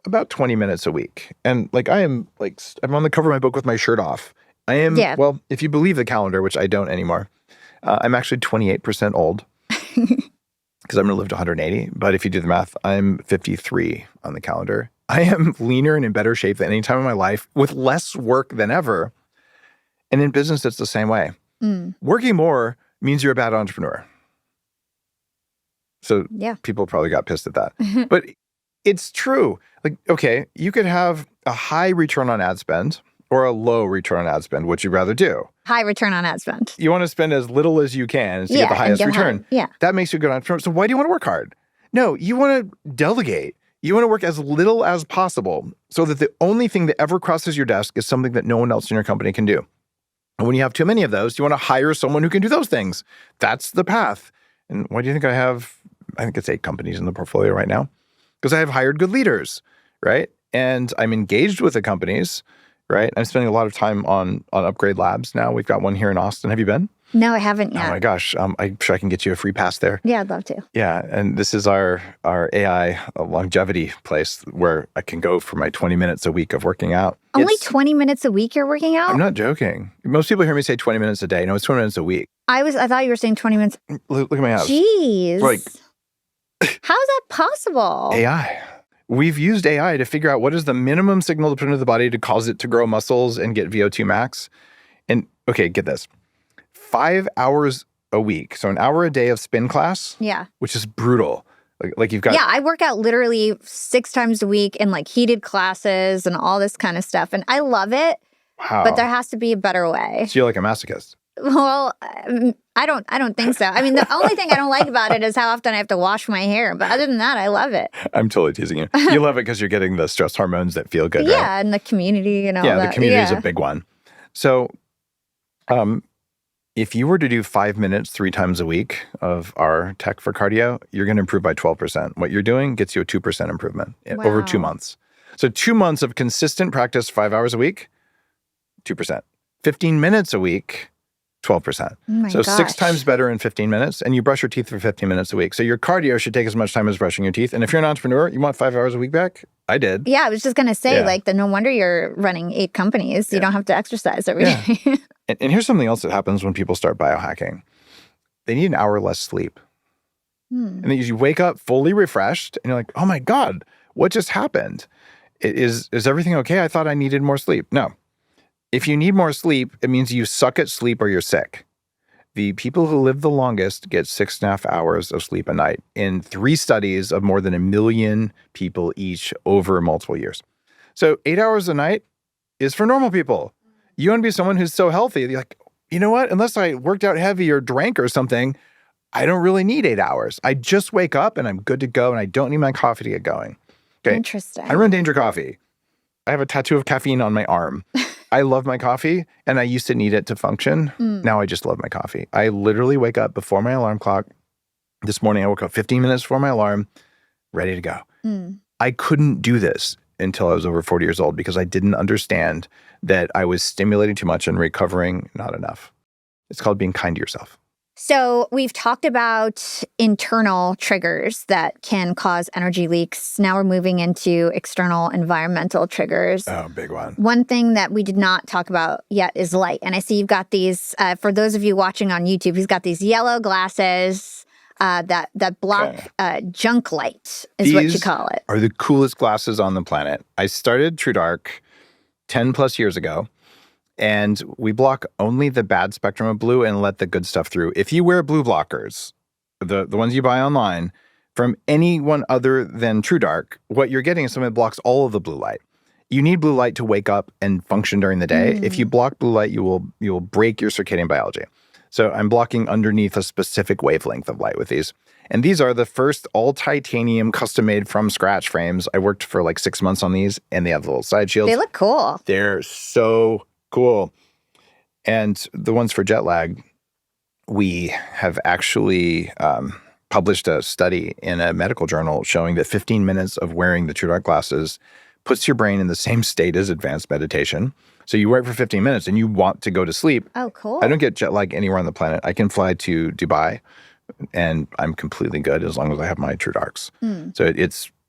about 20 minutes a week. And I'm on the cover of my book with my shirt off. I am, well, if you believe the calendar, which I don't anymore, I'm actually 28% old because I'm going to live to 180. But if you do the math, I'm 53 on the calendar. I am leaner and in better shape than any time in my life with less work than ever. And in business, it's the same way. Working more means you're a bad entrepreneur. So people probably got pissed at that. But it's true. Okay, you could have a high return on ad spend or a low return on ad spend. What you rather do? High return on ad spend. You want to spend as little as you can to get the highest return. That makes you a good entrepreneur. So why do you want to work hard? No, you want to delegate. You want to work as little as possible so that the only thing that ever crosses your desk is something that no one else in your company can do. And when you have too many of those, you want to hire someone who can do those things. That's the path. And why do you think I have, I think it's 8 companies in the portfolio right now? Because I have hired good leaders, right? And I'm engaged with the companies, right? I'm spending a lot of time on Upgrade Labs now. We've got one here in Austin. Have you been? No, I haven't yet. Oh my gosh. I'm sure I can get you a free pass there. Yeah, I'd love to. Yeah. And this is our AI longevity place where I can go for my 20 minutes a week of working out. Only 20 minutes a week you're working out? I'm not joking. Most people hear me say 20 minutes a day. No, it's 20 minutes a week. I thought you were saying 20 minutes. Look at my abs. Jeez. How is that possible? AI. We've used AI to figure out what is the minimum signal to put into the body to cause it to grow muscles and get VO2 max. And okay, get this. 5 hours a week, so an hour a day of spin class, which is brutal. Like you've got... Yeah, I work out literally 6 times a week in heated classes and all this kind of stuff. And I love it, but there has to be a better way. So you're like a masochist. Well, I don't think so. I mean, the only thing I don't like about it is how often I have to wash my hair. But other than that, I love it. I'm totally teasing you. You love it because you're getting the stress hormones that feel good, right? Yeah, and the community and all that. Yeah, the community is a big one. So if you were to do 5 minutes 3 times a week of our tech for cardio, you're going to improve by 12%. What you're doing gets you a 2% improvement over 2 months. So 2 months of consistent practice, 5 hours a week, 2%. 15 minutes a week, 12%. So 6 times better in 15 minutes, and you brush your teeth for 15 minutes a week. So your cardio should take as much time as brushing your teeth. And if you're an entrepreneur, you want 5 hours a week back? I did. Yeah, I was just going to say, no wonder you're running 8 companies. You don't have to exercise every day. And here's something else that happens when people start biohacking. They need an hour less sleep. And then you wake up fully refreshed, and you're like, oh my God, what just happened? Is everything okay? I thought I needed more sleep. No. If you need more sleep, it means you suck at sleep or you're sick. The people who live the longest get 6.5 hours of sleep a night in 3 studies of more than 1 million people each over multiple years. So 8 hours a night is for normal people. You want to be someone who's so healthy, you're like, you know what? Unless I worked out heavy or drank or something, I don't really need 8 hours. I just wake up and I'm good to go and I don't need my coffee to get going. Okay. Interesting. I run Danger Coffee. I have a tattoo of caffeine on my arm. I love my coffee, and I used to need it to function. Now I just love my coffee. I literally wake up before my alarm clock. This morning I woke up 15 minutes before my alarm, ready to go. I couldn't do this until I was over 40 years old because I didn't understand that I was stimulating too much and recovering not enough. It's called being kind to yourself. So we've talked about internal triggers that can cause energy leaks. Now we're moving into external environmental triggers. Oh, big one. One thing that we did not talk about yet is light. And I see you've got these, for those of you watching on YouTube, he's got these yellow glasses that block junk light is what you call it. Are the coolest glasses on the planet. I started TrueDark 10 plus years ago. And we block only the bad spectrum of blue and let the good stuff through. If you wear blue blockers, the ones you buy online, from anyone other than TrueDark, what you're getting is something that blocks all of the blue light. You need blue light to wake up and function during the day. If you block blue light, you will break your circadian biology. So I'm blocking underneath a specific wavelength of light with these. And these are the first all titanium custom-made from scratch frames. I worked for like 6 months on these, and they have the little side shields. They look cool. They're so cool. And the ones for jet lag, we have actually published a study in a medical journal showing that 15 minutes of wearing the TrueDark glasses puts your brain in the same state as advanced meditation. So you wear it for 15 minutes and you want to go to sleep. Oh, cool. I don't get jet lag anywhere on the planet. I can fly to Dubai and I'm completely good as long as I have my True Darks. So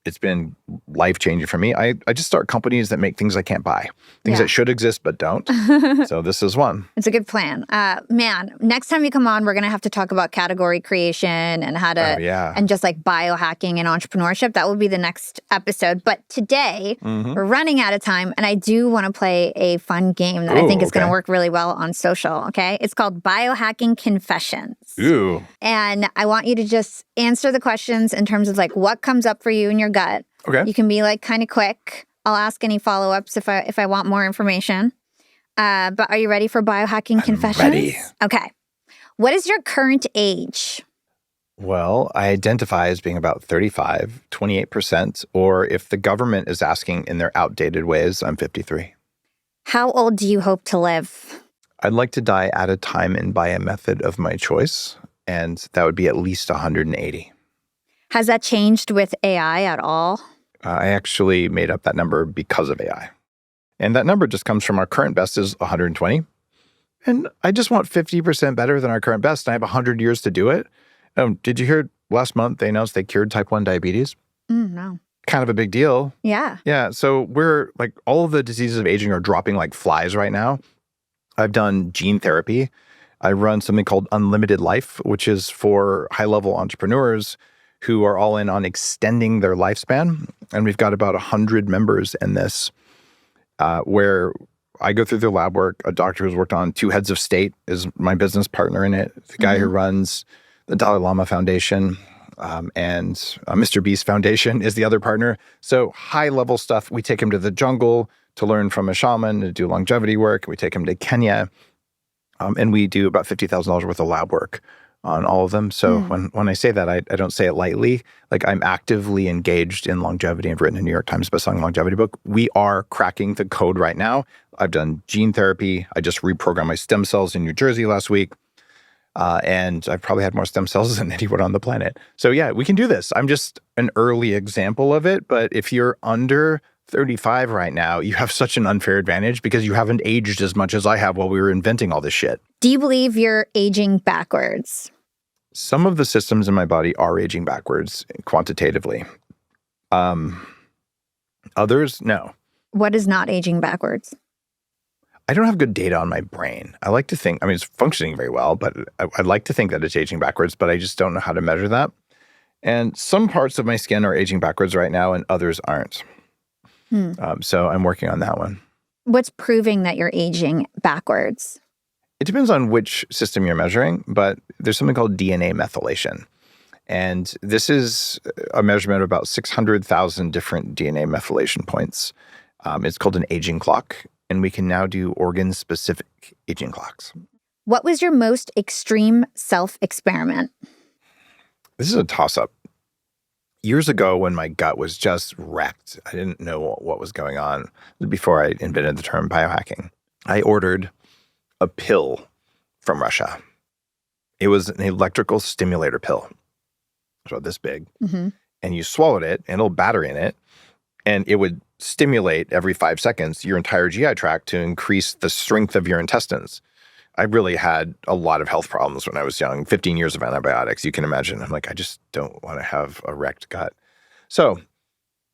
it's been life-changing for me. I just start companies that make things I can't buy, things that should exist but don't. So this is one. It's a good plan. Man, next time you come on, we're going to have to talk about category creation and how to, and just like biohacking and entrepreneurship. That will be the next episode. But today, we're running out of time, and I do want to play a fun game that I think is going to work really well on social, okay? It's called Biohacking Confessions. Ooh. And I want you to just answer the questions in terms of like what comes up for you in your gut. Okay. You can be like kind of quick. I'll ask any follow-ups if I want more information. But are you ready for biohacking confessions? Ready. Okay. What is your current age? Well, I identify as being about 35, 28%, or if the government is asking in their outdated ways, I'm 53. How old do you hope to live? I'd like to die at a time and by a method of my choice, and that would be at least 180. Has that changed with AI at all? I actually made up that number because of AI. And that number just comes from our current best is 120. And I just want 50% better than our current best. And I have 100 years to do it. Did you hear last month they announced they cured type 1 diabetes? No. Kind of a big deal. Yeah. Yeah. So we're like, all of the diseases of aging are dropping like flies right now. I've done gene therapy. I run something called Unlimited Life, which is for high-level entrepreneurs who are all in on extending their lifespan. And we've got about 100 members in this, where I go through their lab work. A doctor who's worked on 2 heads of state is my business partner in it. The guy who runs the Dalai Lama Foundation and Mr. Beast Foundation is the other partner. So high-level stuff. We take him to the jungle to learn from a shaman, to do longevity work. We take him to Kenya, and we do about $50,000 worth of lab work on all of them. So when I say that, I don't say it lightly. Like, I'm actively engaged in longevity. I've written a New York Times bestselling longevity book. We are cracking the code right now. I've done gene therapy. I just reprogrammed my stem cells in New Jersey last week. And I've probably had more stem cells than anyone on the planet. So yeah, we can do this. I'm just an early example of it. But if you're under 35 right now, you have such an unfair advantage because you haven't aged as much as I have while we were inventing all this shit. Do you believe you're aging backwards? Some of the systems in my body are aging backwards quantitatively. Others, no. What is not aging backwards? I don't have good data on my brain. I like to think, I mean, it's functioning very well, but I'd like to think that it's aging backwards, but I just don't know how to measure that. And some parts of my skin are aging backwards right now and others aren't. So I'm working on that one. What's proving that you're aging backwards? It depends on which system you're measuring, but there's something called DNA methylation. And this is a measurement of about 600,000 different DNA methylation points. It's called an aging clock, and we can now do organ-specific aging clocks. What was your most extreme self-experiment? This is a toss-up. Years ago, when my gut was just wrecked, I didn't know what was going on before I invented the term biohacking. I ordered a pill from Russia. It was an electrical stimulator pill. It was about this big. And you swallowed it, and a little battery in it, and it would stimulate every 5 seconds your entire GI tract to increase the strength of your intestines. I really had a lot of health problems when I was young, 15 years of antibiotics, you can imagine. I'm like, I just don't want to have a wrecked gut. So,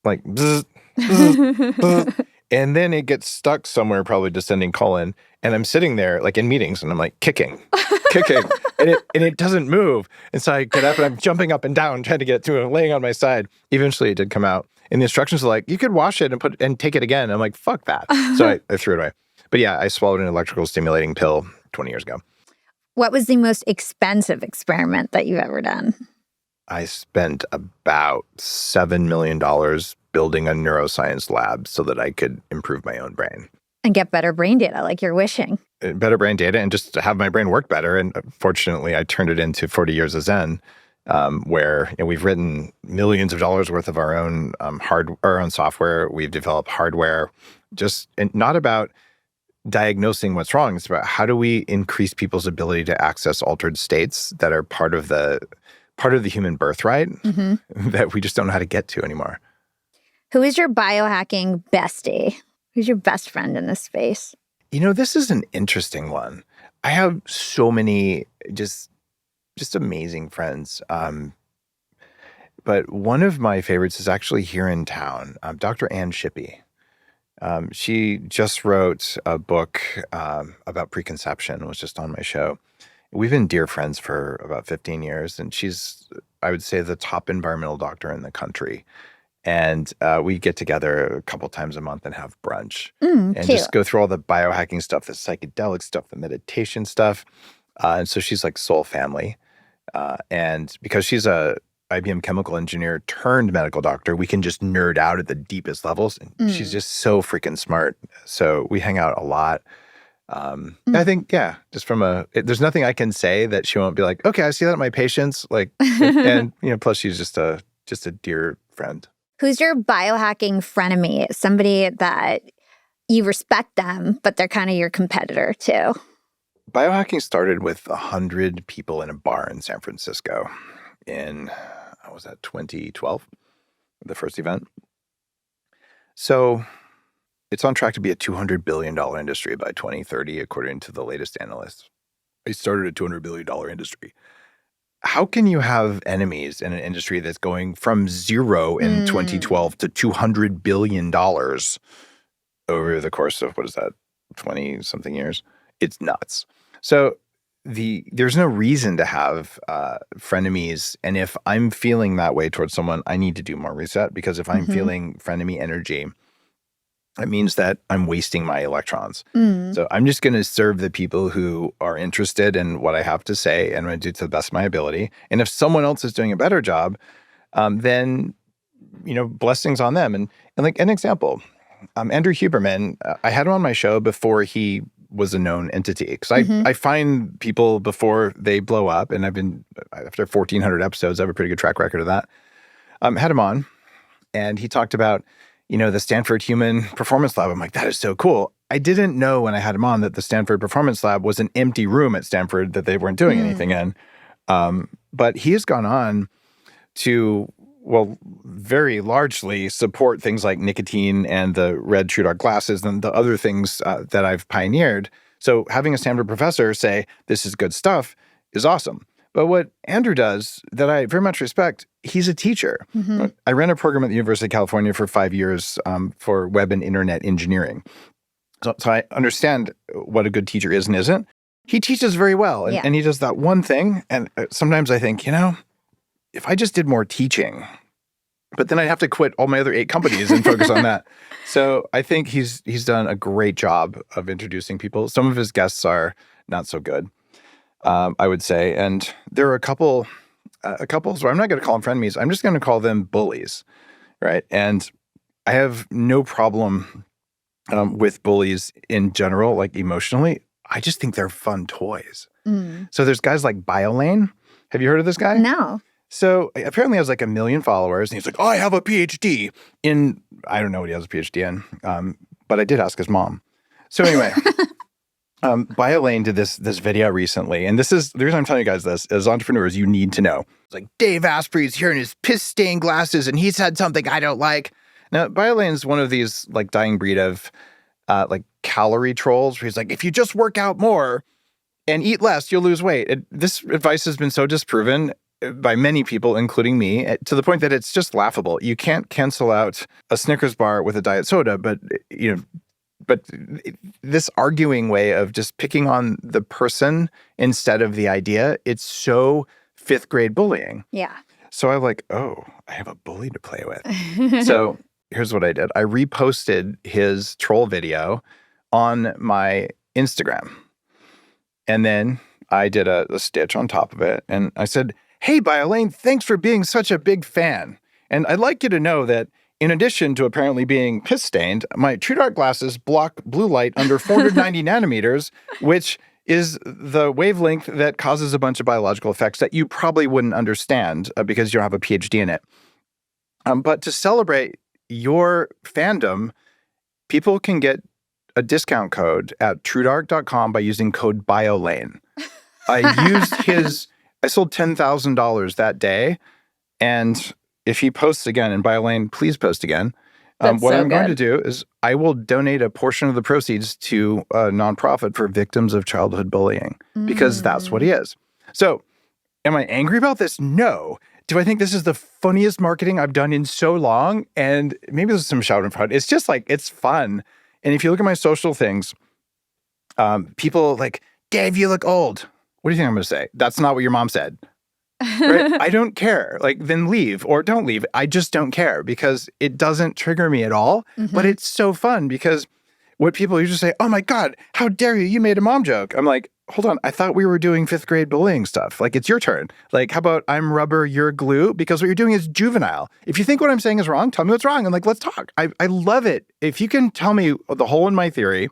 like, bzz, bzz, bzz, and then it gets stuck somewhere, probably descending colon, and I'm sitting there, like, in meetings, and I'm, like, kicking, and it doesn't move. And so I get up, and I'm jumping up and down, trying to get to it, laying on my side. Eventually, it did come out. And the instructions are like, you could wash it and take it again. I'm like, fuck that. So I threw it away. But yeah, I swallowed an electrical stimulating pill 20 years ago. What was the most expensive experiment that you've ever done? I spent about $7 million building a neuroscience lab so that I could improve my own brain. And get better brain data, like you're wishing. Better brain data and just to have my brain work better. And fortunately, I turned it into 40 years of Zen, where we've written millions of dollars worth of our own our own software. We've developed hardware, and not about diagnosing what's wrong. It's about how do we increase people's ability to access altered states that are part of the human birthright that we just don't know how to get to anymore. Who is your biohacking bestie? Who's your best friend in this space? This is an interesting one. I have so many just amazing friends. But one of my favorites is actually here in town, Dr. Ann Shippey. She just wrote a book about preconception, was just on my show. We've been dear friends for about 15 years, and she's, I would say, the top environmental doctor in the country. And we get together a couple times a month and have brunch and Cute. just go through all the biohacking stuff, the psychedelic stuff, the meditation stuff. And so she's like soul family. And because she's a IBM chemical engineer turned medical doctor, we can just nerd out at the deepest levels. And she's just so freaking smart. So we hang out a lot. I think, just there's nothing I can say that she won't be like, okay, I see that in my patients. Like, and plus she's just a dear friend. Who's your biohacking frenemy? Somebody that you respect them, but they're kind of your competitor too. Biohacking started with 100 people in a bar in San Francisco in, 2012, the first event. So it's on track to be a $200 billion industry by 2030, according to the latest analysts. It started a $200 billion industry. How can you have enemies in an industry that's going from zero in 2012 to $200 billion over the course of, 20-something years? It's nuts. So there's no reason to have frenemies. And if I'm feeling that way towards someone, I need to do more reset, because if I'm feeling frenemy energy, it means that I'm wasting my electrons. So I'm just going to serve the people who are interested in what I have to say, and I'm going to do it to the best of my ability. And if someone else is doing a better job, then, blessings on them. And like an example, Andrew Huberman, I had him on my show before he was a known entity, because I find people before they blow up, and after 1,400 episodes, I have a pretty good track record of that. Had him on, and he talked about the Stanford Human Performance Lab. I'm like, that is so cool. I didn't know when I had him on that the Stanford Performance Lab was an empty room at Stanford that they weren't doing anything in. But he has gone on to, very largely support things like nicotine and the red True Dark glasses and the other things that I've pioneered. So having a Stanford professor say, this is good stuff, is awesome. But what Andrew does that I very much respect, he's a teacher. I ran a program at the University of California for 5 years for web and internet engineering. So I understand what a good teacher is and isn't. He teaches very well, and he does that one thing. And sometimes I think, if I just did more teaching, but then I'd have to quit all my other 8 companies and focus on that. So I think he's done a great job of introducing people. Some of his guests are not so good. I would say. And there are a couple where I'm not going to call them frenemies. I'm just going to call them bullies, right? And I have no problem with bullies in general, like emotionally. I just think they're fun toys. So there's guys like BioLane. Have you heard of this guy? No. So apparently he has like 1 million followers, and he's like, I have a PhD in, I don't know what he has a PhD in, but I did ask his mom. So anyway, BioLane did this video recently, and this is the reason I'm telling you guys this. As entrepreneurs, you need to know. It's like, Dave Asprey is here in his piss-stained glasses, and he said something I don't like. Now, BioLane is one of these like dying breed of like calorie trolls, where he's like, if you just work out more and eat less, you'll lose weight. This advice has been so disproven by many people, including me, to the point that it's just laughable. You can't cancel out a Snickers bar with a diet soda, but this arguing way of just picking on the person instead of the idea, it's so 5th grade bullying. Yeah. So I'm like, oh, I have a bully to play with. So here's what I did. I reposted his troll video on my Instagram. And then I did a stitch on top of it. And I said, hey, BioLane, thanks for being such a big fan. And I'd like you to know that in addition to apparently being piss-stained, my True Dark glasses block blue light under 490 nanometers, which is the wavelength that causes a bunch of biological effects that you probably wouldn't understand because you don't have a PhD in it. But to celebrate your fandom, people can get a discount code at TrueDark.com by using code BioLane. I sold $10,000 that day, and if he posts again, and BioLane, please post again, That's What so I'm going to good. do is I will donate a portion of the proceeds to a nonprofit for victims of childhood bullying because that's what he is. So am I angry about this? No. Do I think this is the funniest marketing I've done in so long? And maybe there's some shout in front. It's just like, it's fun. And if you look at my social things, people like, Dave, you look old. What do you think I'm going to say? That's not what your mom said. Right? I don't care. Like, then leave or don't leave. I just don't care because it doesn't trigger me at all. But it's so fun because what people usually say, oh my God, how dare you? You made a mom joke. I'm like, hold on. I thought we were doing 5th grade bullying stuff. Like, it's your turn. Like, how about I'm rubber, you're glue? Because what you're doing is juvenile. If you think what I'm saying is wrong, tell me what's wrong. I'm like, let's talk. I love it. If you can tell me the hole in my theory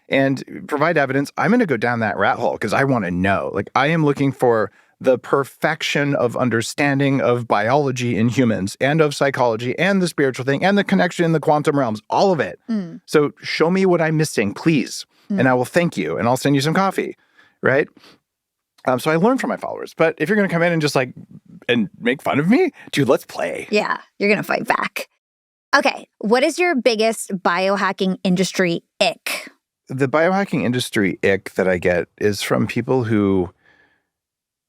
and provide evidence, I'm going to go down that rat hole because I want to know. Like, I am looking for the perfection of understanding of biology in humans and of psychology and the spiritual thing and the connection in the quantum realms, all of it. So show me what I'm missing, please. And I will thank you and I'll send you some coffee, right? So I learn from my followers. But if you're going to come in and just like, and make fun of me, dude, let's play. Yeah, you're going to fight back. Okay, what is your biggest biohacking industry ick? The biohacking industry ick that I get is from people who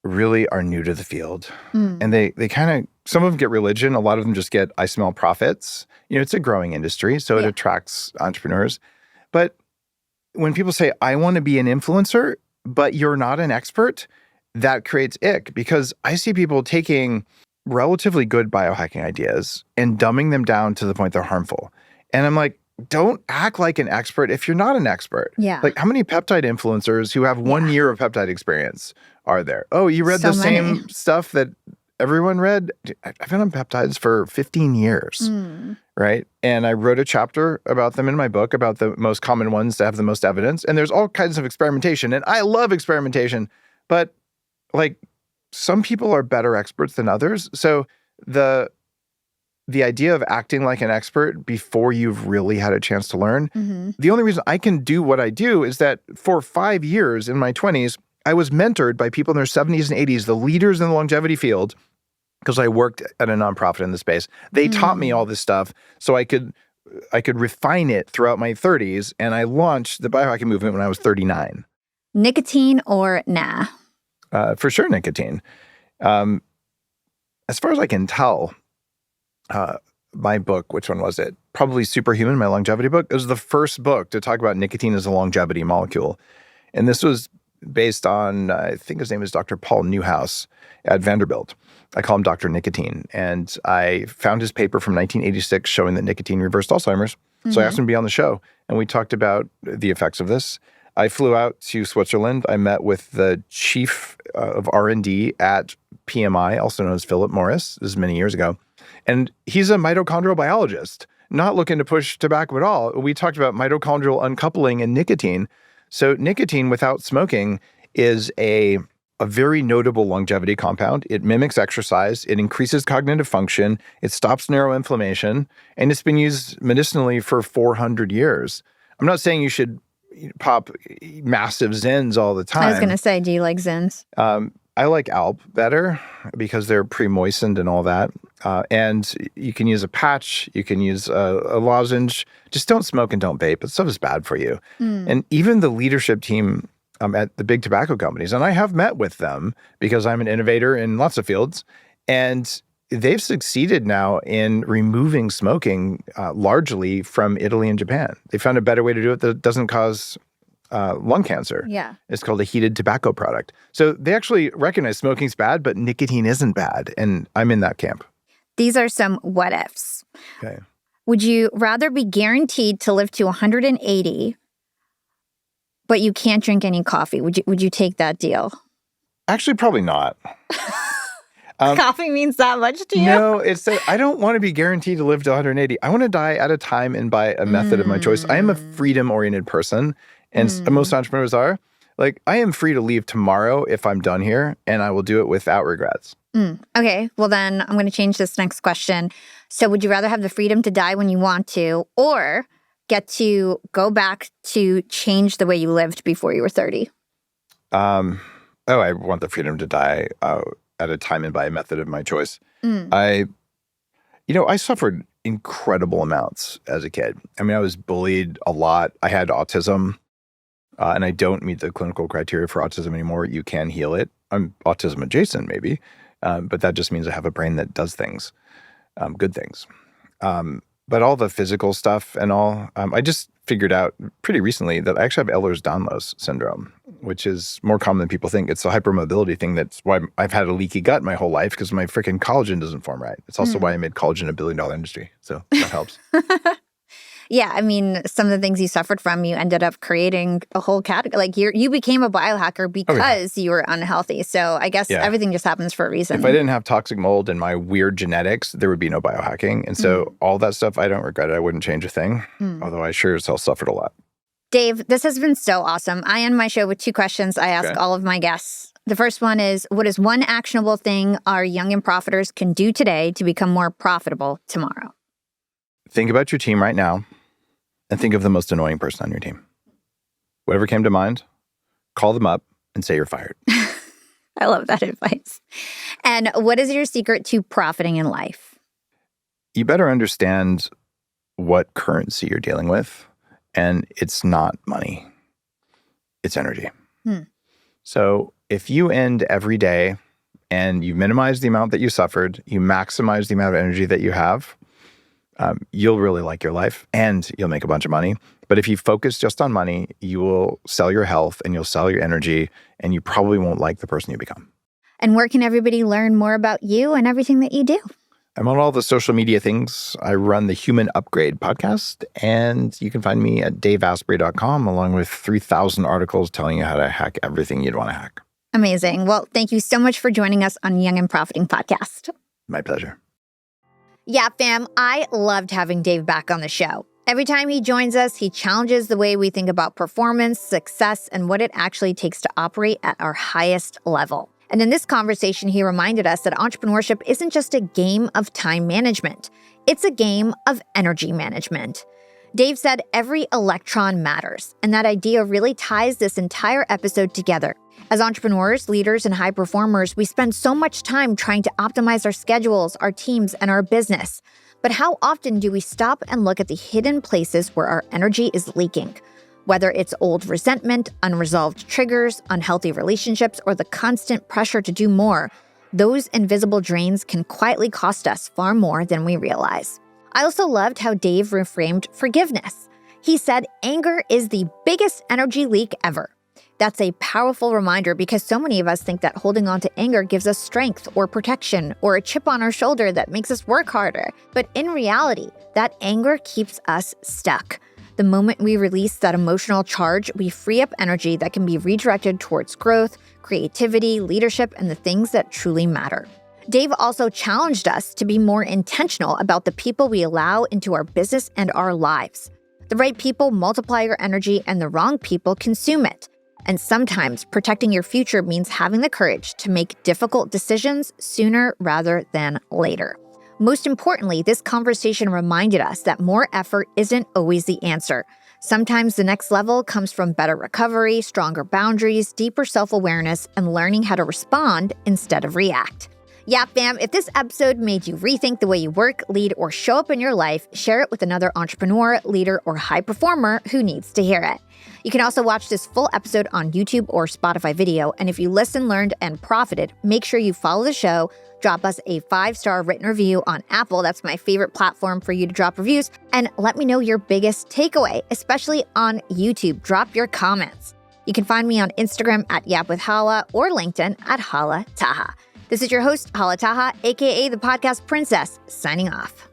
really are new to the field. And they kind of, some of them get religion. A lot of them just get, I smell profits. You know, it's a growing industry, so it attracts entrepreneurs. But when people say, I want to be an influencer, but you're not an expert, that creates ick because I see people taking relatively good biohacking ideas and dumbing them down to the point they're harmful. And I'm like, don't act like an expert if you're not an expert. Yeah. Like, how many peptide influencers who have 1 year of peptide experience are there? Oh, you read So the many. same stuff that everyone read? I've been on peptides for 15 years, right? And I wrote a chapter about them in my book, about the most common ones to have the most evidence. And there's all kinds of experimentation. And I love experimentation. But like, some people are better experts than others. So the idea of acting like an expert before you've really had a chance to learn, the only reason I can do what I do is that for 5 years in my 20s, I was mentored by people in their 70s and 80s, the leaders in the longevity field, because I worked at a nonprofit in the space. They taught me all this stuff so I could refine it throughout my 30s, and I launched the biohacking movement when I was 39. Nicotine or nah? For sure, nicotine. As far as I can tell, my book, which one was it? Probably Superhuman, my longevity book. It was the first book to talk about nicotine as a longevity molecule. And this was based on, I think his name is Dr. Paul Newhouse at Vanderbilt. I call him Dr. Nicotine. And I found his paper from 1986 showing that nicotine reversed Alzheimer's. So I asked him to be on the show. And we talked about the effects of this. I flew out to Switzerland. I met with the chief of R&D at PMI, also known as Philip Morris. This is many years ago. And he's a mitochondrial biologist, not looking to push tobacco at all. We talked about mitochondrial uncoupling and nicotine. So nicotine without smoking is a very notable longevity compound. It mimics exercise. It increases cognitive function. It stops neuroinflammation. And it's been used medicinally for 400 years. I'm not saying you should pop massive Zens all the time. I was going to say, do you like Zins? I like Alp better because they're pre-moistened and all that. And you can use a patch. You can use a lozenge. Just don't smoke and don't vape. That stuff is bad for you. And even the leadership team at the big tobacco companies, and I have met with them because I'm an innovator in lots of fields, and they've succeeded now in removing smoking largely from Italy and Japan. They found a better way to do it that doesn't cause lung cancer. Yeah. It's called a heated tobacco product. So they actually recognize smoking's bad, but nicotine isn't bad. And I'm in that camp. These are some what ifs. Okay. Would you rather be guaranteed to live to 180, but you can't drink any coffee? Would you take that deal? Actually, probably not. Coffee means that much to you? No, it's that I don't want to be guaranteed to live to 180. I want to die at a time and by a method of my choice. I am a freedom-oriented person, and most entrepreneurs are. Like, I am free to leave tomorrow if I'm done here, and I will do it without regrets. Okay, well then I'm going to change this next question. So would you rather have the freedom to die when you want to, or get to go back to change the way you lived before you were 30? I want the freedom to die at a time and by a method of my choice. I suffered incredible amounts as a kid. I mean, I was bullied a lot. I had autism, and I don't meet the clinical criteria for autism anymore. You can heal it. I'm autism adjacent, maybe, but that just means I have a brain that does things, good things. But all the physical stuff and all, I just figured out pretty recently that I actually have Ehlers-Danlos syndrome, which is more common than people think. It's a hypermobility thing. That's why I've had a leaky gut my whole life, because my freaking collagen doesn't form right. It's also why I made collagen a billion-dollar industry. So that helps. Yeah, I mean, some of the things you suffered from, you ended up creating a whole category. Like you became a biohacker because you were unhealthy. So I guess everything just happens for a reason. If I didn't have toxic mold and my weird genetics, there would be no biohacking. And so all that stuff, I don't regret it. I wouldn't change a thing, although I sure as hell suffered a lot. Dave, this has been so awesome. I end my show with 2 questions I ask all of my guests. The first one is, what is one actionable thing our young and profiters can do today to become more profitable tomorrow? Think about your team right now and think of the most annoying person on your team. Whatever came to mind, call them up and say you're fired. I love that advice. And what is your secret to profiting in life? You better understand what currency you're dealing with, and it's not money. It's energy. So if you end every day and you minimize the amount that you suffered, you maximize the amount of energy that you have, you'll really like your life and you'll make a bunch of money. But if you focus just on money, you will sell your health and you'll sell your energy, and you probably won't like the person you become. And where can everybody learn more about you and everything that you do? I'm on all the social media things. I run the Human Upgrade podcast, and you can find me at daveasprey.com along with 3,000 articles telling you how to hack everything you'd want to hack. Amazing. Well, thank you so much for joining us on Young and Profiting Podcast. My pleasure. Yeah, fam, I loved having Dave back on the show. Every time he joins us, he challenges the way we think about performance, success, and what it actually takes to operate at our highest level. And in this conversation, he reminded us that entrepreneurship isn't just a game of time management. It's a game of energy management. Dave said every electron matters, and that idea really ties this entire episode together. As entrepreneurs, leaders, and high performers, we spend so much time trying to optimize our schedules, our teams, and our business. But how often do we stop and look at the hidden places where our energy is leaking? Whether it's old resentment, unresolved triggers, unhealthy relationships, or the constant pressure to do more, those invisible drains can quietly cost us far more than we realize. I also loved how Dave reframed forgiveness. He said anger is the biggest energy leak ever. That's a powerful reminder, because so many of us think that holding on to anger gives us strength or protection or a chip on our shoulder that makes us work harder. But in reality, that anger keeps us stuck. The moment we release that emotional charge, we free up energy that can be redirected towards growth, creativity, leadership, and the things that truly matter. Dave also challenged us to be more intentional about the people we allow into our business and our lives. The right people multiply your energy, and the wrong people consume it. And sometimes protecting your future means having the courage to make difficult decisions sooner rather than later. Most importantly, this conversation reminded us that more effort isn't always the answer. Sometimes the next level comes from better recovery, stronger boundaries, deeper self-awareness, and learning how to respond instead of react. Yeah, fam, if this episode made you rethink the way you work, lead, or show up in your life, share it with another entrepreneur, leader, or high performer who needs to hear it. You can also watch this full episode on YouTube or Spotify video, and if you listened, learned, and profited, make sure you follow the show, drop us a 5-star written review on Apple. That's my favorite platform for you to drop reviews, and let me know your biggest takeaway, especially on YouTube. Drop your comments. You can find me on Instagram at Yap with Hala or LinkedIn at Hala Taha. This is your host, Hala Taha, aka the Podcast Princess, signing off.